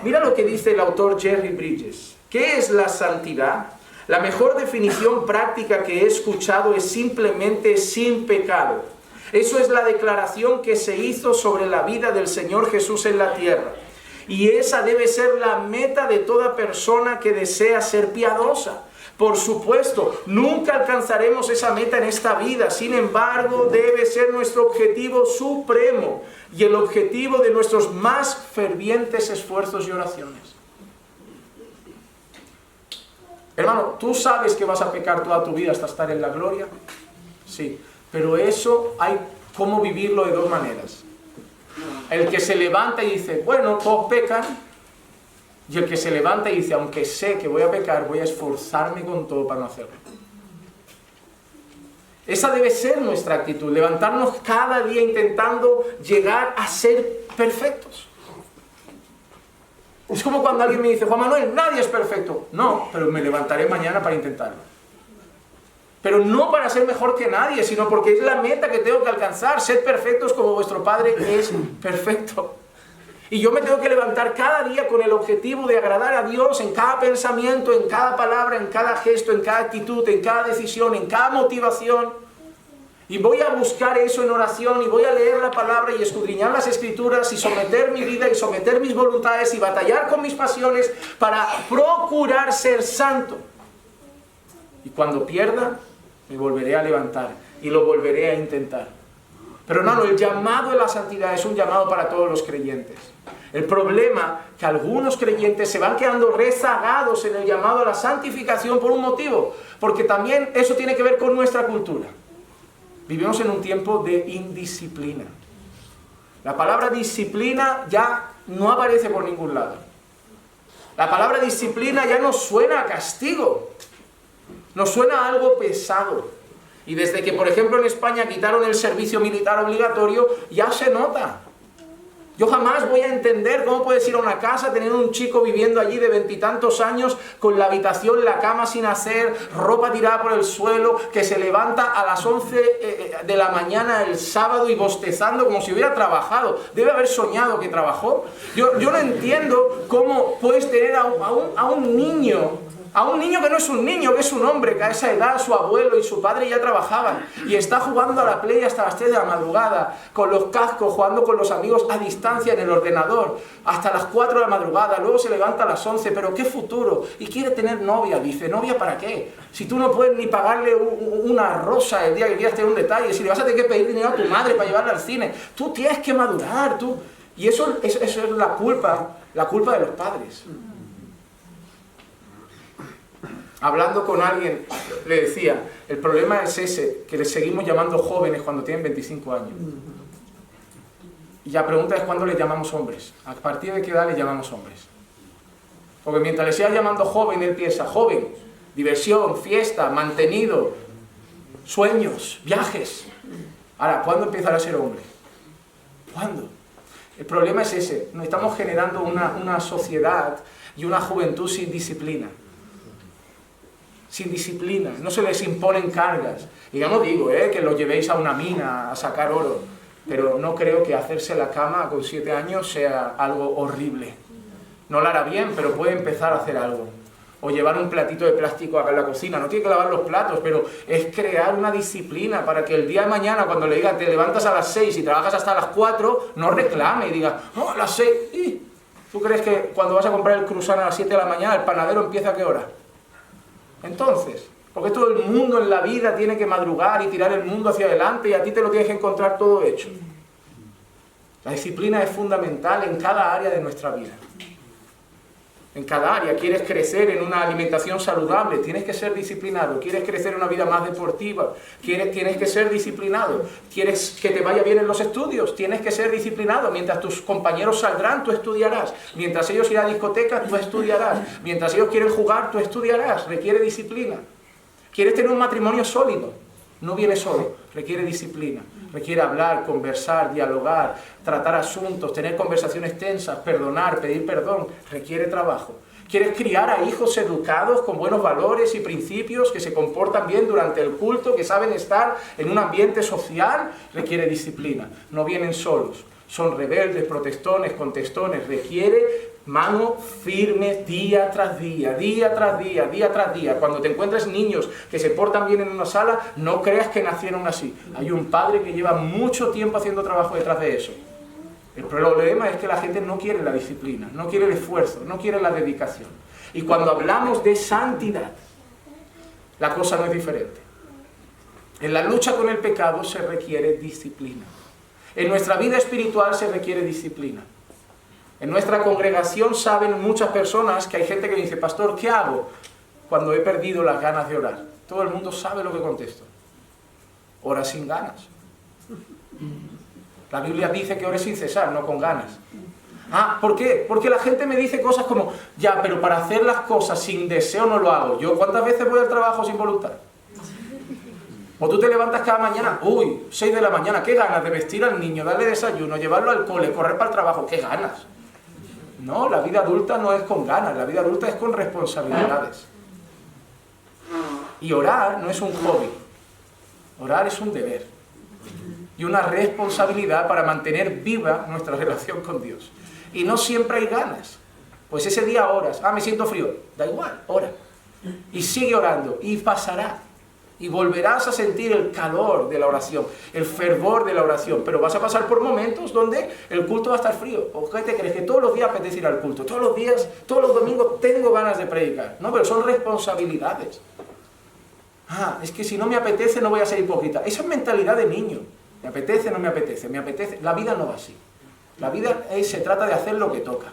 Mira lo que dice el autor Jerry Bridges. ¿Qué es la santidad? La mejor definición práctica que he escuchado es simplemente sin pecado. Eso es la declaración que se hizo sobre la vida del Señor Jesús en la tierra. Y esa debe ser la meta de toda persona que desea ser piadosa. Por supuesto, nunca alcanzaremos esa meta en esta vida. Sin embargo, debe ser nuestro objetivo supremo y el objetivo de nuestros más fervientes esfuerzos y oraciones. Hermano, ¿tú sabes que vas a pecar toda tu vida hasta estar en la gloria? Sí. Pero eso hay cómo vivirlo de dos maneras. El que se levanta y dice, bueno, todos pecan. Y el que se levanta y dice, aunque sé que voy a pecar, voy a esforzarme con todo para no hacerlo. Esa debe ser nuestra actitud. Levantarnos cada día intentando llegar a ser perfectos. Es como cuando alguien me dice, Juan Manuel, nadie es perfecto. No, pero me levantaré mañana para intentarlo. Pero no para ser mejor que nadie, sino porque es la meta que tengo que alcanzar. Sed perfectos como vuestro Padre es perfecto. Y yo me tengo que levantar cada día con el objetivo de agradar a Dios en cada pensamiento, en cada palabra, en cada gesto, en cada actitud, en cada decisión, en cada motivación. Y voy a buscar eso en oración y voy a leer la palabra y escudriñar las Escrituras y someter mi vida y someter mis voluntades y batallar con mis pasiones para procurar ser santo. Y cuando pierda, me volveré a levantar y lo volveré a intentar. Pero hermano, el llamado de la santidad es un llamado para todos los creyentes. El problema es que algunos creyentes se van quedando rezagados en el llamado a la santificación por un motivo, porque también eso tiene que ver con nuestra cultura. Vivimos en un tiempo de indisciplina. La palabra disciplina ya no aparece por ningún lado. La palabra disciplina ya nos suena a castigo, nos suena a algo pesado. Y desde que, por ejemplo, en España quitaron el servicio militar obligatorio, ya se nota. Yo jamás voy a entender cómo puedes ir a una casa, tener un chico viviendo allí de 20 y tantos años, con la habitación, la cama sin hacer, ropa tirada por el suelo, que se levanta a las 11 de la mañana el sábado y bostezando como si hubiera trabajado. Debe haber soñado que trabajó. Yo no entiendo cómo puedes tener a un niño que no es un niño, que es un hombre, que a esa edad su abuelo y su padre ya trabajaban y está jugando a la Play hasta las 3 de la madrugada, con los cascos, jugando con los amigos a distancia en el ordenador, hasta las 4 de la madrugada, luego se levanta a las 11, pero ¿qué futuro? Y quiere tener novia, dice, ¿novia para qué? Si tú no puedes ni pagarle una rosa el día que quieras tener un detalle, si le vas a tener que pedir dinero a tu madre para llevarla al cine, tú tienes que madurar, tú. Y eso es la culpa de los padres. Hablando con alguien, le decía, el problema es ese, que les seguimos llamando jóvenes cuando tienen 25 años. Y la pregunta es, ¿cuándo les llamamos hombres? ¿A partir de qué edad les llamamos hombres? Porque mientras le sigas llamando joven, él piensa, joven, diversión, fiesta, mantenido, sueños, viajes. Ahora, ¿cuándo empezará a ser hombre? ¿Cuándo? El problema es ese, nos estamos generando una sociedad y una juventud sin disciplina. Sin disciplina, no se les imponen cargas. Y yo no digo que los llevéis a una mina a sacar oro, pero no creo que hacerse la cama con 7 años sea algo horrible. No lo hará bien, pero puede empezar a hacer algo. O llevar un platito de plástico a la cocina, no tiene que lavar los platos, pero es crear una disciplina para que el día de mañana, cuando le diga te levantas a las 6 y trabajas hasta las 4, no reclame y diga, no, a las 6. ¿Tú crees que cuando vas a comprar el croissant a las 7 de la mañana, el panadero empieza a qué hora? Entonces, porque todo el mundo en la vida tiene que madrugar y tirar el mundo hacia adelante y a ti te lo tienes que encontrar todo hecho. La disciplina es fundamental en cada área de nuestra vida. En cada área. Quieres crecer en una alimentación saludable, tienes que ser disciplinado. Quieres crecer en una vida más deportiva, tienes que ser disciplinado. Quieres que te vaya bien en los estudios, tienes que ser disciplinado. Mientras tus compañeros saldrán, tú estudiarás. Mientras ellos irán a discotecas, tú estudiarás. Mientras ellos quieren jugar, tú estudiarás. Requiere disciplina. Quieres tener un matrimonio sólido, no viene solo, requiere disciplina. Requiere hablar, conversar, dialogar, tratar asuntos, tener conversaciones tensas, perdonar, pedir perdón. Requiere trabajo. ¿Quieres criar a hijos educados con buenos valores y principios que se comportan bien durante el culto, que saben estar en un ambiente social? Requiere disciplina. No vienen solos. Son rebeldes, protestones, contestones. Requiere mano firme día tras día, día tras día, día tras día. Cuando te encuentres niños que se portan bien en una sala, no creas que nacieron así. Hay un padre que lleva mucho tiempo haciendo trabajo detrás de eso. El problema es que la gente no quiere la disciplina, no quiere el esfuerzo, no quiere la dedicación. Y cuando hablamos de santidad, la cosa no es diferente. En la lucha con el pecado se requiere disciplina. En nuestra vida espiritual se requiere disciplina. En nuestra congregación saben muchas personas que hay gente que me dice, pastor, ¿qué hago cuando he perdido las ganas de orar? Todo el mundo sabe lo que contesto. Ora sin ganas. La Biblia dice que ore sin cesar, no con ganas. ¿Por qué? Porque la gente me dice cosas como, ya, pero para hacer las cosas sin deseo no lo hago. ¿Yo cuántas veces voy al trabajo sin voluntad? O tú te levantas cada mañana, 6 de la mañana, qué ganas de vestir al niño, darle desayuno, llevarlo al cole, correr para el trabajo, qué ganas. No, la vida adulta no es con ganas, la vida adulta es con responsabilidades. Y orar no es un hobby, orar es un deber y una responsabilidad para mantener viva nuestra relación con Dios. Y no siempre hay ganas. Pues ese día oras, me siento frío, da igual, ora. Y sigue orando, y pasará. Y volverás a sentir el calor de la oración, el fervor de la oración. Pero vas a pasar por momentos donde el culto va a estar frío. ¿O qué te crees? Que todos los días apetece ir al culto. Todos los días, todos los domingos tengo ganas de predicar. No, pero son responsabilidades. Es que si no me apetece no voy a ser hipócrita. Esa es mentalidad de niño. Me apetece, no me apetece, me apetece. La vida no va así. La vida se trata de hacer lo que toca.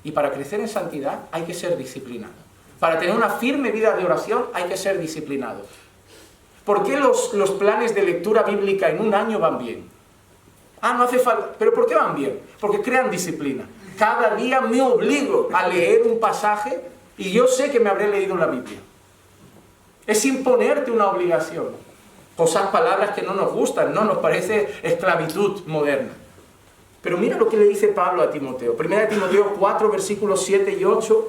Y para crecer en santidad hay que ser disciplinado. Para tener una firme vida de oración hay que ser disciplinado. ¿Por qué los planes de lectura bíblica en un año van bien? No hace falta. ¿Pero por qué van bien? Porque crean disciplina. Cada día me obligo a leer un pasaje y yo sé que me habré leído la Biblia. Es imponerte una obligación. Palabras que no nos gustan, no nos parece esclavitud moderna. Pero mira lo que le dice Pablo a Timoteo. 1 Timoteo 4, versículos 7 y 8.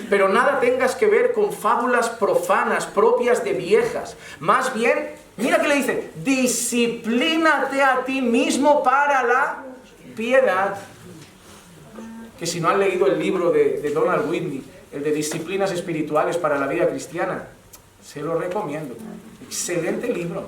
Pero nada tengas que ver con fábulas profanas propias de viejas. Más bien, mira que le dice, disciplínate a ti mismo para la piedad. Que si no han leído el libro de Donald Whitney, el de Disciplinas Espirituales para la Vida Cristiana, se lo recomiendo. Excelente libro.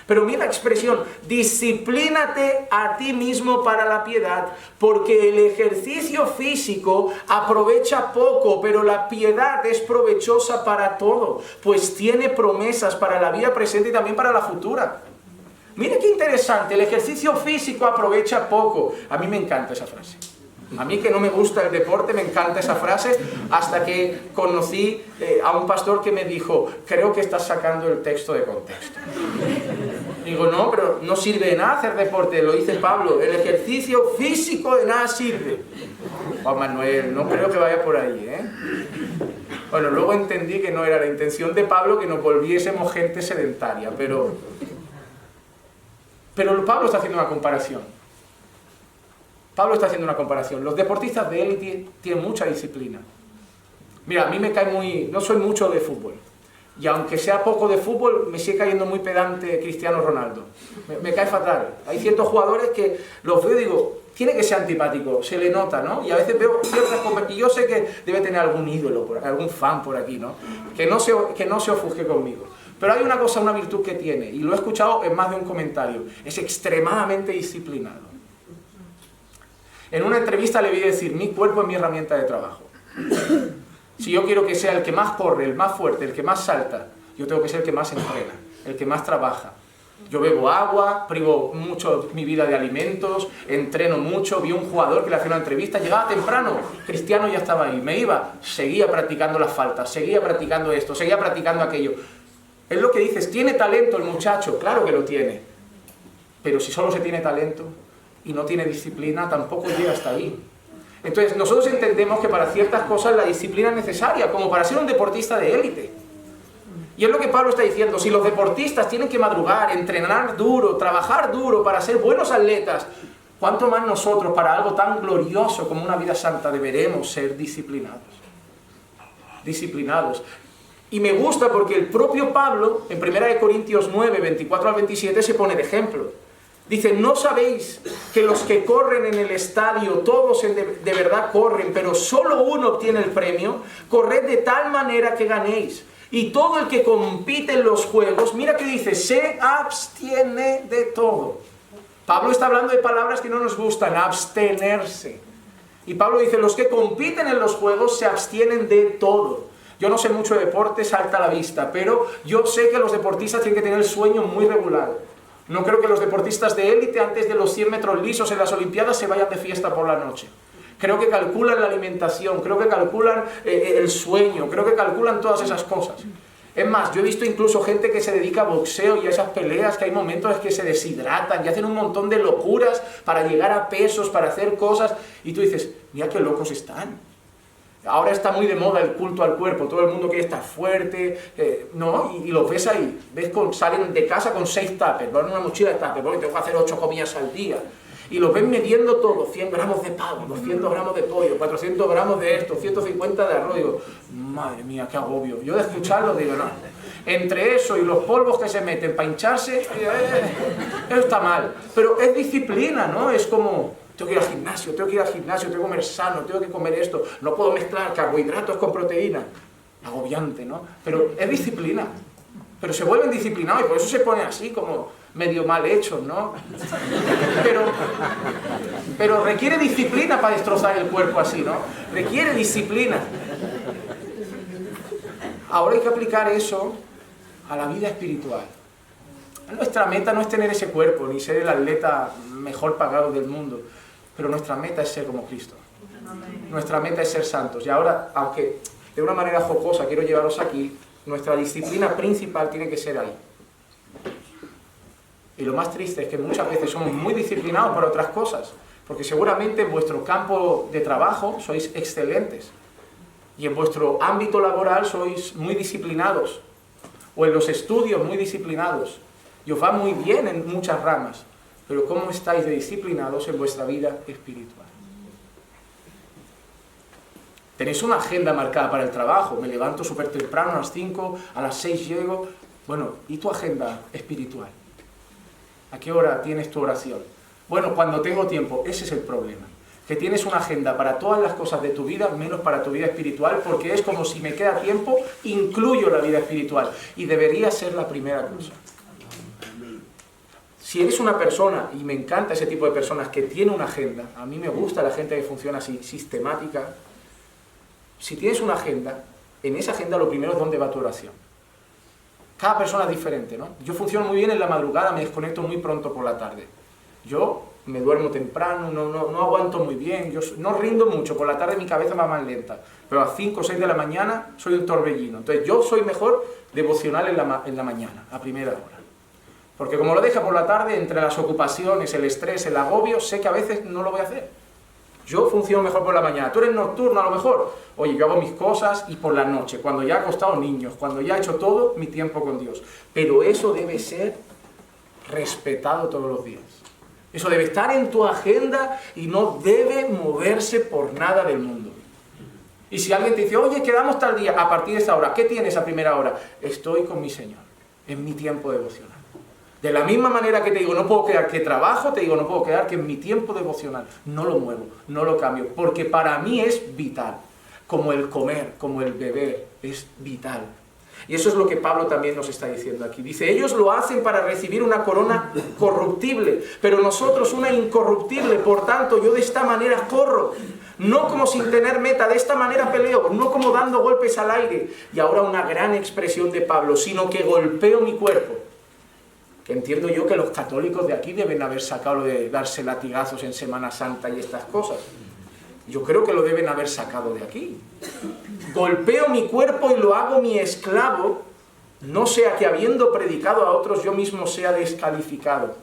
Pero mira la expresión, disciplínate a ti mismo para la piedad, porque el ejercicio físico aprovecha poco, pero la piedad es provechosa para todo, pues tiene promesas para la vida presente y también para la futura. Mira qué interesante, el ejercicio físico aprovecha poco. A mí me encanta esa frase. A mí que no me gusta el deporte, me encanta esa frase, hasta que conocí a un pastor que me dijo, creo que estás sacando el texto de contexto. Digo, no, pero no sirve de nada hacer deporte, lo dice Pablo, el ejercicio físico de nada sirve. Juan Manuel, no creo que vaya por ahí, Bueno, luego entendí que no era la intención de Pablo que nos volviésemos gente sedentaria, pero Pablo está haciendo una comparación. Los deportistas de élite tienen mucha disciplina. Mira, a mí me cae no soy mucho de fútbol. Y aunque sea poco de fútbol, me sigue cayendo muy pedante Cristiano Ronaldo. Me cae fatal. Hay ciertos jugadores que los veo y digo, tiene que ser antipático, se le nota, ¿no? Y a veces veo ciertas cosas, y yo sé que debe tener algún ídolo, algún fan por aquí, ¿no? Que no se ofusque conmigo. Pero hay una cosa, una virtud que tiene, y lo he escuchado en más de un comentario, es extremadamente disciplinado. En una entrevista le vi decir, mi cuerpo es mi herramienta de trabajo. Si yo quiero que sea el que más corre, el más fuerte, el que más salta, yo tengo que ser el que más entrena, el que más trabaja. Yo bebo agua, privo mucho mi vida de alimentos, entreno mucho. Vi un jugador que le hacía una entrevista, llegaba temprano, Cristiano ya estaba ahí, me iba, seguía practicando las faltas, seguía practicando esto, seguía practicando aquello. Es lo que dices, ¿tiene talento el muchacho? Claro que lo tiene. Pero si solo se tiene talento y no tiene disciplina, tampoco llega hasta ahí. Entonces, nosotros entendemos que para ciertas cosas la disciplina es necesaria, como para ser un deportista de élite. Y es lo que Pablo está diciendo, si los deportistas tienen que madrugar, entrenar duro, trabajar duro para ser buenos atletas, ¿cuánto más nosotros para algo tan glorioso como una vida santa deberemos ser disciplinados? Disciplinados. Y me gusta porque el propio Pablo, en 1 Corintios 9, 24 al 27, se pone de ejemplo. Dice, ¿no sabéis que los que corren en el estadio, todos de verdad corren, pero solo uno obtiene el premio? Corred de tal manera que ganéis. Y todo el que compite en los juegos, mira que dice, se abstiene de todo. Pablo está hablando de palabras que no nos gustan, abstenerse. Y Pablo dice, los que compiten en los juegos se abstienen de todo. Yo no sé mucho de deporte, salta a la vista, pero yo sé que los deportistas tienen que tener el sueño muy regular. No creo que los deportistas de élite antes de los 100 metros lisos en las Olimpiadas se vayan de fiesta por la noche. Creo que calculan la alimentación, creo que calculan el sueño, creo que calculan todas esas cosas. Es más, yo he visto incluso gente que se dedica a boxeo y a esas peleas, que hay momentos en que se deshidratan y hacen un montón de locuras para llegar a pesos, para hacer cosas, y tú dices, mira qué locos están. Ahora está muy de moda el culto al cuerpo, todo el mundo quiere estar fuerte, ¿no? Y los ves ahí, salen de casa con 6 tuppers, van en una mochila de tuppers, porque tengo que hacer 8 comidas al día. y lo ven midiendo todo, 100 gramos de pavo, 200 gramos de pollo, 400 gramos de esto, 150 de arroz. Digo, madre mía, qué agobio. Yo de escucharlo digo, no, entre eso y los polvos que se meten para hincharse, eso está mal. Pero es disciplina, ¿no? Es como, tengo que ir al gimnasio, tengo que comer sano, tengo que comer esto, no puedo mezclar carbohidratos con proteína. Agobiante, ¿no? Pero es disciplina. Pero se vuelven disciplinados y por eso se ponen así, como medio mal hechos, ¿no? Pero requiere disciplina para destrozar el cuerpo así, ¿no? Requiere disciplina. Ahora hay que aplicar eso a la vida espiritual. Nuestra meta no es tener ese cuerpo, ni ser el atleta mejor pagado del mundo, pero nuestra meta es ser como Cristo. Nuestra meta es ser santos. Y ahora, aunque de una manera jocosa quiero llevaros aquí, nuestra disciplina principal tiene que ser ahí. Y lo más triste es que muchas veces somos muy disciplinados para otras cosas, porque seguramente en vuestro campo de trabajo sois excelentes, y en vuestro ámbito laboral sois muy disciplinados, o en los estudios muy disciplinados, y os va muy bien en muchas ramas, pero ¿cómo estáis de disciplinados en vuestra vida espiritual? Tenéis una agenda marcada para el trabajo, me levanto súper temprano a las 5, a las 6 llego. Bueno, ¿y tu agenda espiritual? ¿A qué hora tienes tu oración? Bueno, cuando tengo tiempo. Ese es el problema, que tienes una agenda para todas las cosas de tu vida, menos para tu vida espiritual, porque es como si me queda tiempo, incluyo la vida espiritual, y debería ser la primera cosa. Si eres una persona, y me encanta ese tipo de personas que tiene una agenda, a mí me gusta la gente que funciona así, sistemática. Si tienes una agenda, en esa agenda lo primero es dónde va tu oración. Cada persona es diferente, ¿no? Yo funciono muy bien en la madrugada, me desconecto muy pronto por la tarde. Yo me duermo temprano, no aguanto muy bien, yo no rindo mucho, por la tarde mi cabeza va más lenta, pero a 5 o 6 de la mañana soy un torbellino. Entonces yo soy mejor devocional en la mañana, a primera hora. Porque como lo deja por la tarde, entre las ocupaciones, el estrés, el agobio, sé que a veces no lo voy a hacer. Yo funciono mejor por la mañana, tú eres nocturno a lo mejor. Oye, yo hago mis cosas y por la noche, cuando ya he acostado niños, cuando ya he hecho todo mi tiempo con Dios. Pero eso debe ser respetado todos los días. Eso debe estar en tu agenda y no debe moverse por nada del mundo. Y si alguien te dice, oye, quedamos tal día, a partir de esta hora, ¿qué tienes a primera hora? Estoy con mi Señor, en mi tiempo devocional. De la misma manera que te digo, no puedo quedar que trabajo, te digo, no puedo quedar que en mi tiempo devocional no lo muevo, no lo cambio, porque para mí es vital, como el comer, como el beber, es vital. Y eso es lo que Pablo también nos está diciendo aquí. Dice, ellos lo hacen para recibir una corona corruptible, pero nosotros una incorruptible, por tanto yo de esta manera corro, no como sin tener meta, de esta manera peleo, no como dando golpes al aire. Y ahora una gran expresión de Pablo, sino que golpeo mi cuerpo. Que entiendo yo que los católicos de aquí deben haber sacado lo de darse latigazos en Semana Santa y estas cosas. Yo creo que lo deben haber sacado de aquí. Golpeo mi cuerpo y lo hago mi esclavo, no sea que habiendo predicado a otros yo mismo sea descalificado.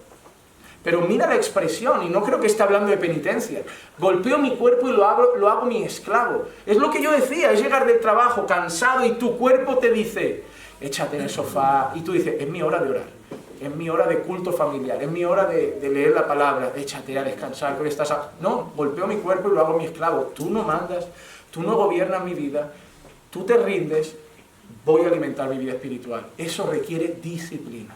Pero mira la expresión, y no creo que esté hablando de penitencia. Golpeo mi cuerpo y lo hago mi esclavo. Es lo que yo decía, es llegar del trabajo cansado y tu cuerpo te dice, échate en el sofá, y tú dices, es mi hora de orar. Es mi hora de culto familiar, es mi hora de leer la palabra, échate a descansar, que estás No, golpeo mi cuerpo y lo hago mi esclavo. Tú no mandas, tú no gobiernas mi vida, tú te rindes, voy a alimentar mi vida espiritual. Eso requiere disciplina.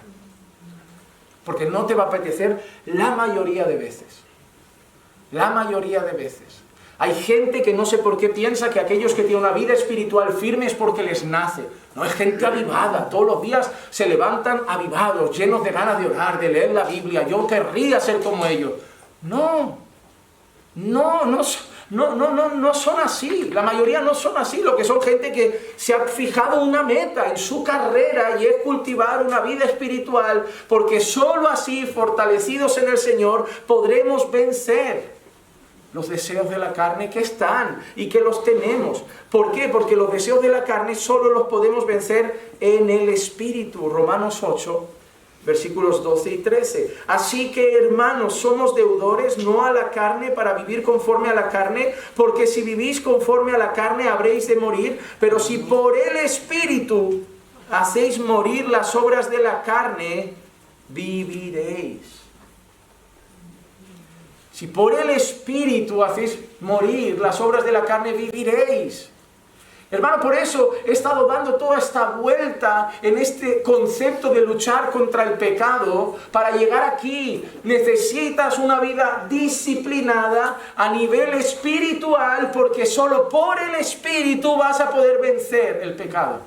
Porque no te va a apetecer la mayoría de veces. La mayoría de veces. Hay gente que no sé por qué piensa que aquellos que tienen una vida espiritual firme es porque les nace. No, es gente avivada. Todos los días se levantan avivados, llenos de ganas de orar, de leer la Biblia. Yo querría ser como ellos. No son así. La mayoría no son así. Lo que son gente que se ha fijado una meta en su carrera y es cultivar una vida espiritual, porque solo así, fortalecidos en el Señor, podremos vencer los deseos de la carne que están y que los tenemos. ¿Por qué? Porque los deseos de la carne solo los podemos vencer en el Espíritu. Romanos 8, versículos 12 y 13. Así que, hermanos, somos deudores no a la carne para vivir conforme a la carne, porque si vivís conforme a la carne habréis de morir, pero si por el Espíritu hacéis morir las obras de la carne, viviréis. Si por el Espíritu hacéis morir las obras de la carne, viviréis. Hermano, por eso he estado dando toda esta vuelta en este concepto de luchar contra el pecado para llegar aquí. Necesitas una vida disciplinada a nivel espiritual, porque solo por el Espíritu vas a poder vencer el pecado.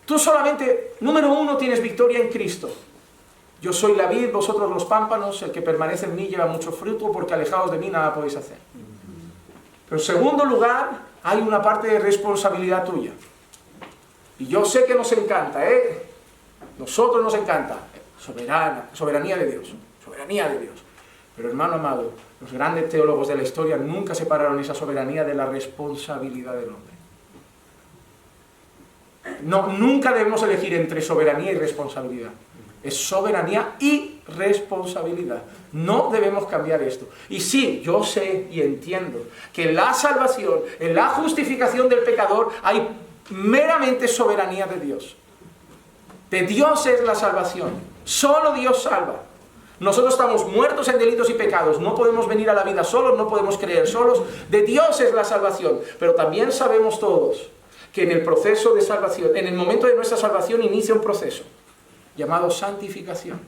Tú solamente, número uno, tienes victoria en Cristo. Yo soy la vid, vosotros los pámpanos, el que permanece en mí lleva mucho fruto, porque alejados de mí nada podéis hacer. Pero en segundo lugar, hay una parte de responsabilidad tuya. Y yo sé que nos encanta, nosotros nos encanta. Soberanía de Dios, soberanía de Dios. Pero hermano amado, los grandes teólogos de la historia nunca separaron esa soberanía de la responsabilidad del hombre. No, nunca debemos elegir entre soberanía y responsabilidad. Es soberanía y responsabilidad. No debemos cambiar esto. Y sí, yo sé y entiendo que en la salvación, en la justificación del pecador, hay meramente soberanía de Dios. De Dios es la salvación. Solo Dios salva. Nosotros estamos muertos en delitos y pecados. No podemos venir a la vida solos, no podemos creer solos. De Dios es la salvación. Pero también sabemos todos que en el proceso de salvación, en el momento de nuestra salvación, inicia un proceso llamado santificación.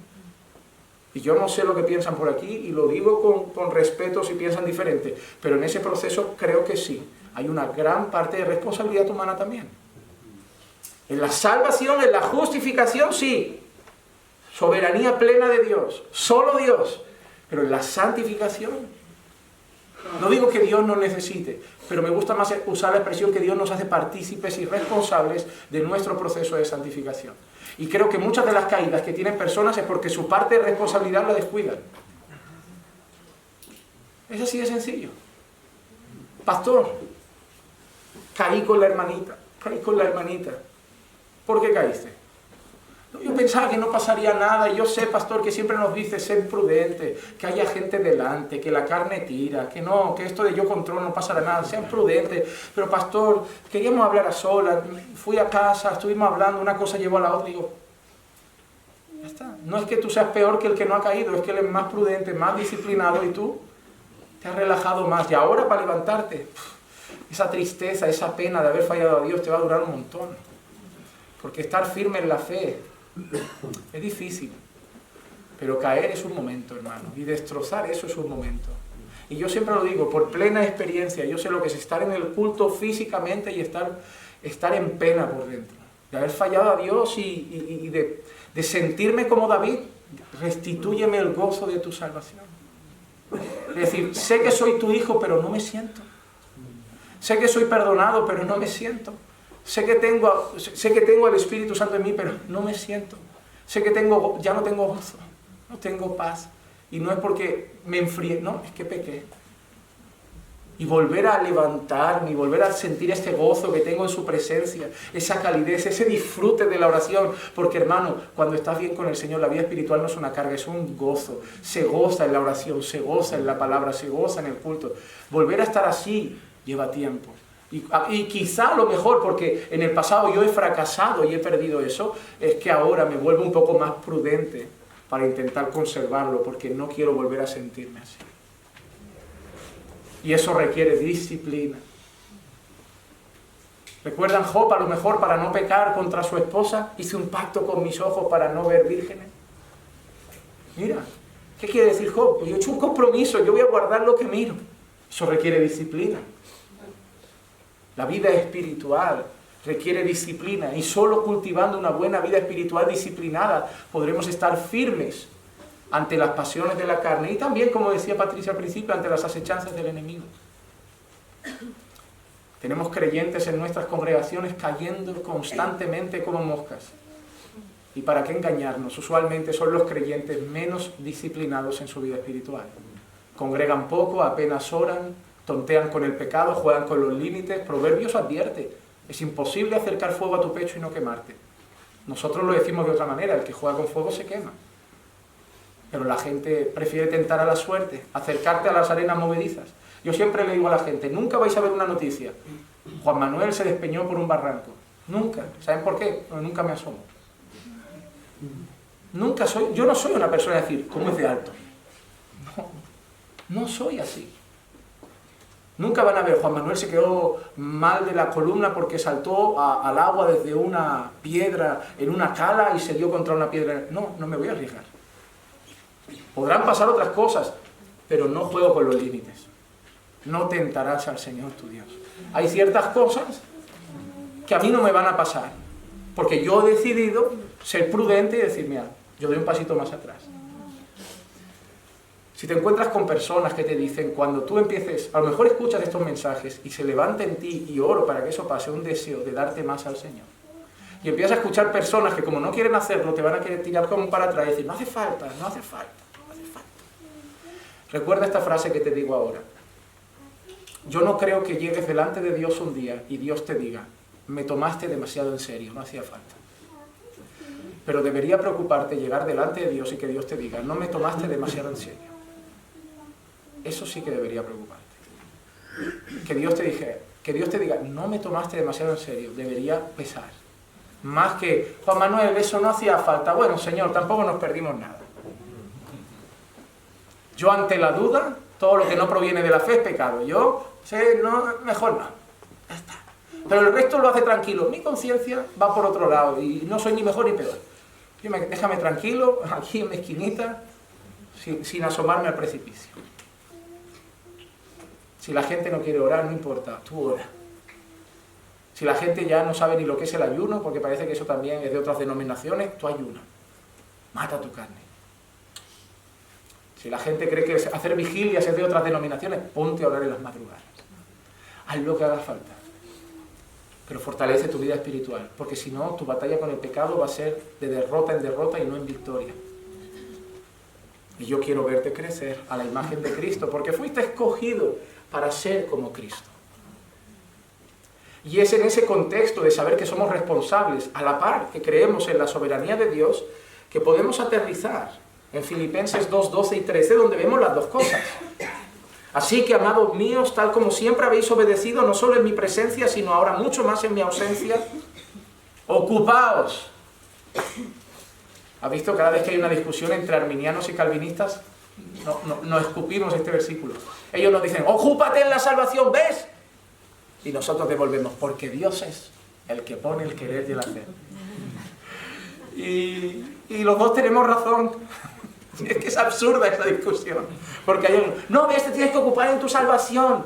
Y yo no sé lo que piensan por aquí, y lo digo con respeto si piensan diferente, pero en ese proceso creo que sí, hay una gran parte de responsabilidad humana también. En la salvación, en la justificación, sí, soberanía plena de Dios, solo Dios, pero en la santificación, no digo que Dios no necesite, pero me gusta más usar la expresión que Dios nos hace partícipes y responsables de nuestro proceso de santificación. Y creo que muchas de las caídas que tienen personas es porque su parte de responsabilidad la descuidan. Es así de sencillo. Pastor, caí con la hermanita. ¿Por qué caíste? Yo pensaba que no pasaría nada, y yo sé, pastor, que siempre nos dice ser prudente, que haya gente delante, que la carne tira, que no, que esto de yo controlo no pasará nada, sean prudentes. Pero pastor, queríamos hablar a solas, fui a casa, estuvimos hablando, una cosa llevó a la otra, y digo, ya está. No es que tú seas peor que el que no ha caído, es que él es más prudente, más disciplinado, y tú te has relajado más. Y ahora para levantarte, esa tristeza, esa pena de haber fallado a Dios te va a durar un montón. Porque estar firme en la fe es difícil, pero caer es un momento, hermano, y destrozar eso es un momento. Y yo siempre lo digo, por plena experiencia, yo sé lo que es estar en el culto físicamente y estar en pena por dentro, de haber fallado a Dios y de sentirme como David, restitúyeme el gozo de tu salvación. Es decir, sé que soy tu hijo, pero no me siento. Sé que soy perdonado, pero no me siento. Sé que tengo el Espíritu Santo en mí, pero no me siento. Sé que ya no tengo gozo, no tengo paz. Y no es porque me enfrié, no, es que pequé. Y volver a levantarme, y volver a sentir este gozo que tengo en su presencia, esa calidez, ese disfrute de la oración. Porque hermano, cuando estás bien con el Señor, la vida espiritual no es una carga, es un gozo. Se goza en la oración, se goza en la palabra, se goza en el culto. Volver a estar así lleva tiempo. Y quizá lo mejor, porque en el pasado yo he fracasado y he perdido eso, es que ahora me vuelvo un poco más prudente para intentar conservarlo, porque no quiero volver a sentirme así. Y eso requiere disciplina. ¿Recuerdan Job? A lo mejor para no pecar contra su esposa, hice un pacto con mis ojos para no ver vírgenes. Mira, ¿qué quiere decir Job? Pues yo he hecho un compromiso, yo voy a guardar lo que miro. Eso requiere disciplina. La vida espiritual requiere disciplina, y solo cultivando una buena vida espiritual disciplinada podremos estar firmes ante las pasiones de la carne y también, como decía Patricia al principio, ante las acechanzas del enemigo. Tenemos creyentes en nuestras congregaciones cayendo constantemente como moscas. ¿Y para qué engañarnos? Usualmente son los creyentes menos disciplinados en su vida espiritual. Congregan poco, apenas oran, tontean con el pecado, juegan con los límites. Proverbios advierte, es imposible acercar fuego a tu pecho y no quemarte. Nosotros lo decimos de otra manera, el que juega con fuego se quema. Pero la gente prefiere tentar a la suerte, acercarte a las arenas movedizas. Yo siempre le digo a la gente, nunca vais a ver una noticia, Juan Manuel se despeñó por un barranco. Nunca. ¿Saben por qué? Porque nunca me asomo. Yo no soy una persona de decir, ¿cómo es de alto? No soy así. Nunca van a ver, Juan Manuel se quedó mal de la columna porque saltó al agua desde una piedra en una cala y se dio contra una piedra. No, no me voy a arriesgar. Podrán pasar otras cosas, pero no juego con los límites. No tentarás al Señor tu Dios. Hay ciertas cosas que a mí no me van a pasar, porque yo he decidido ser prudente y decir, mira, yo doy un pasito más atrás. Si te encuentras con personas que te dicen, cuando tú empieces, a lo mejor escuchas estos mensajes y se levanta en ti, y oro para que eso pase, un deseo de darte más al Señor. Y empiezas a escuchar personas que como no quieren hacerlo, te van a querer tirar como para atrás y decir, no hace falta, no hace falta, no hace falta. Recuerda esta frase que te digo ahora. Yo no creo que llegues delante de Dios un día y Dios te diga, me tomaste demasiado en serio, no hacía falta. Pero debería preocuparte llegar delante de Dios y que Dios te diga, no me tomaste demasiado en serio. Eso sí que debería preocuparte. Que Dios te diga, no me tomaste demasiado en serio, debería pesar. Más que, Juan Manuel, eso no hacía falta. Bueno, Señor, tampoco nos perdimos nada. Yo ante la duda, todo lo que no proviene de la fe es pecado. Yo sé, no, mejor no. Ya está. Pero el resto lo hace tranquilo. Mi conciencia va por otro lado y no soy ni mejor ni peor. Déjame tranquilo, aquí en mi esquinita, sin asomarme al precipicio. Si la gente no quiere orar, no importa, tú ora. Si la gente ya no sabe ni lo que es el ayuno, porque parece que eso también es de otras denominaciones, tú ayuna. Mata tu carne. Si la gente cree que hacer vigilias es de otras denominaciones, ponte a orar en las madrugadas. Haz lo que haga falta. Pero fortalece tu vida espiritual, porque si no, tu batalla con el pecado va a ser de derrota en derrota y no en victoria. Y yo quiero verte crecer a la imagen de Cristo, porque fuiste escogido para ser como Cristo. Y es en ese contexto de saber que somos responsables, a la par que creemos en la soberanía de Dios, que podemos aterrizar en Filipenses 2, 12 y 13, donde vemos las dos cosas. Así que, amados míos, tal como siempre habéis obedecido, no solo en mi presencia, sino ahora mucho más en mi ausencia, ocupaos. ¿Has visto? Cada vez que hay una discusión entre arminianos y calvinistas, no escupimos este versículo. Ellos nos dicen, ocúpate en la salvación, ¿ves? Y nosotros devolvemos, porque Dios es el que pone el querer y el hacer. Y los dos tenemos razón. Es que es absurda esa discusión. Porque hay uno, no, ves, te tienes que ocupar en tu salvación.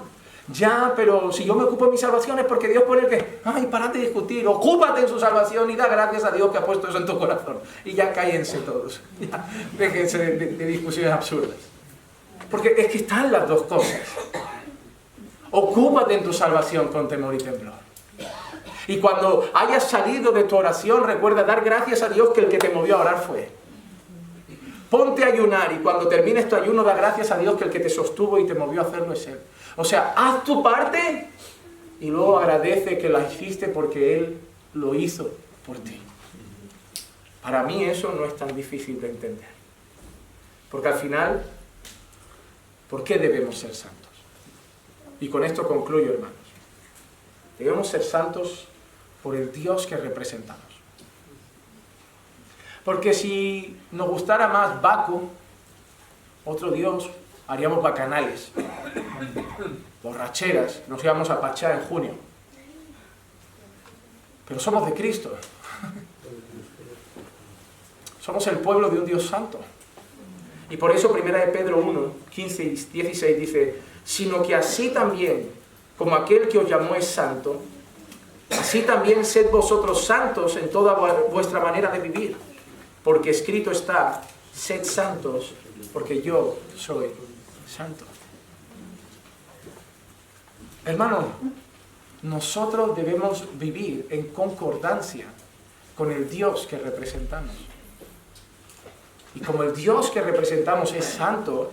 Ya, pero si yo me ocupo en mi salvación es porque Dios pone el que... Ay, parad de discutir, ocúpate en su salvación y da gracias a Dios que ha puesto eso en tu corazón. Y ya cállense todos. Ya, déjense de discusiones absurdas. Porque es que están las dos cosas. Ocúpate en tu salvación con temor y temblor. Y cuando hayas salido de tu oración, recuerda dar gracias a Dios que el que te movió a orar fue. Ponte a ayunar y cuando termines tu ayuno, da gracias a Dios que el que te sostuvo y te movió a hacerlo es Él. O sea, haz tu parte y luego agradece que la hiciste porque Él lo hizo por ti. Para mí eso no es tan difícil de entender. Porque al final, ¿por qué debemos ser santos? Y con esto concluyo, hermanos. Debemos ser santos por el Dios que representamos. Porque si nos gustara más Baco, otro Dios, haríamos bacanales, borracheras, nos íbamos a Pachá en junio. Pero somos de Cristo. Somos el pueblo de un Dios santo. Y por eso 1 Pedro 1, 15 y 16 dice, sino que así también, como aquel que os llamó es santo, así también sed vosotros santos en toda vuestra manera de vivir. Porque escrito está, sed santos, porque yo soy santo. Hermano, nosotros debemos vivir en concordancia con el Dios que representamos. Y como el Dios que representamos es santo,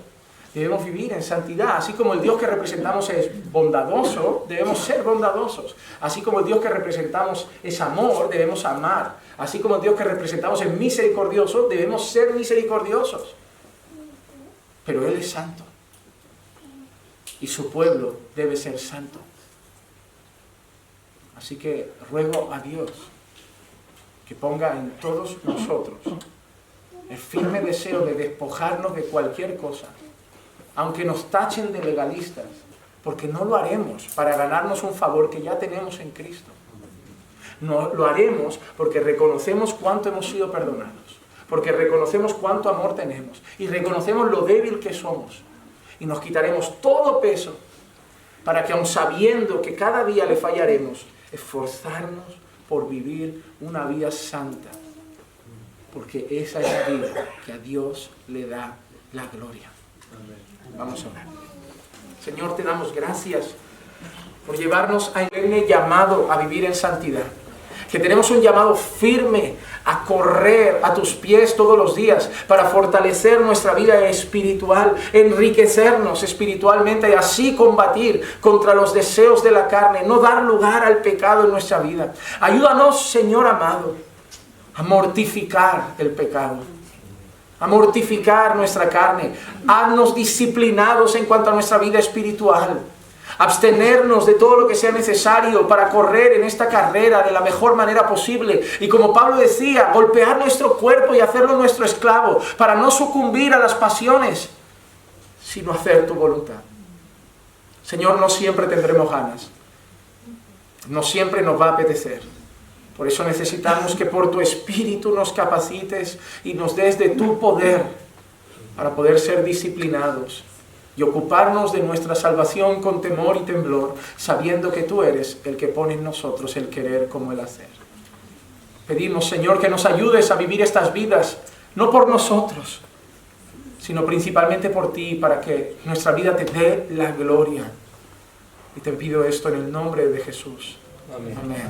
debemos vivir en santidad. Así como el Dios que representamos es bondadoso, debemos ser bondadosos. Así como el Dios que representamos es amor, debemos amar. Así como el Dios que representamos es misericordioso, debemos ser misericordiosos. Pero Él es santo. Y su pueblo debe ser santo. Así que ruego a Dios que ponga en todos nosotros el firme deseo de despojarnos de cualquier cosa aunque nos tachen de legalistas, porque no lo haremos para ganarnos un favor que ya tenemos en Cristo. No lo haremos porque reconocemos cuánto hemos sido perdonados, porque reconocemos cuánto amor tenemos y reconocemos lo débil que somos. Y nos quitaremos todo peso para que, aun sabiendo que cada día le fallaremos, esforzarnos por vivir una vida santa. Porque esa es la vida que a Dios le da la gloria. Vamos a orar. Señor, te damos gracias por llevarnos a un llamado a vivir en santidad. Que tenemos un llamado firme a correr a tus pies todos los días para fortalecer nuestra vida espiritual, enriquecernos espiritualmente y así combatir contra los deseos de la carne, no dar lugar al pecado en nuestra vida. Ayúdanos, Señor amado, a mortificar el pecado, a mortificar nuestra carne. Haznos disciplinados en cuanto a nuestra vida espiritual. Abstenernos de todo lo que sea necesario para correr en esta carrera de la mejor manera posible. Y como Pablo decía, golpear nuestro cuerpo y hacerlo nuestro esclavo para no sucumbir a las pasiones, sino hacer tu voluntad. Señor, no siempre tendremos ganas. No siempre nos va a apetecer. Por eso necesitamos que por tu Espíritu nos capacites y nos des de tu poder para poder ser disciplinados y ocuparnos de nuestra salvación con temor y temblor, sabiendo que tú eres el que pone en nosotros el querer como el hacer. Pedimos, Señor, que nos ayudes a vivir estas vidas, no por nosotros, sino principalmente por ti, para que nuestra vida te dé la gloria. Y te pido esto en el nombre de Jesús. Amén. Amén.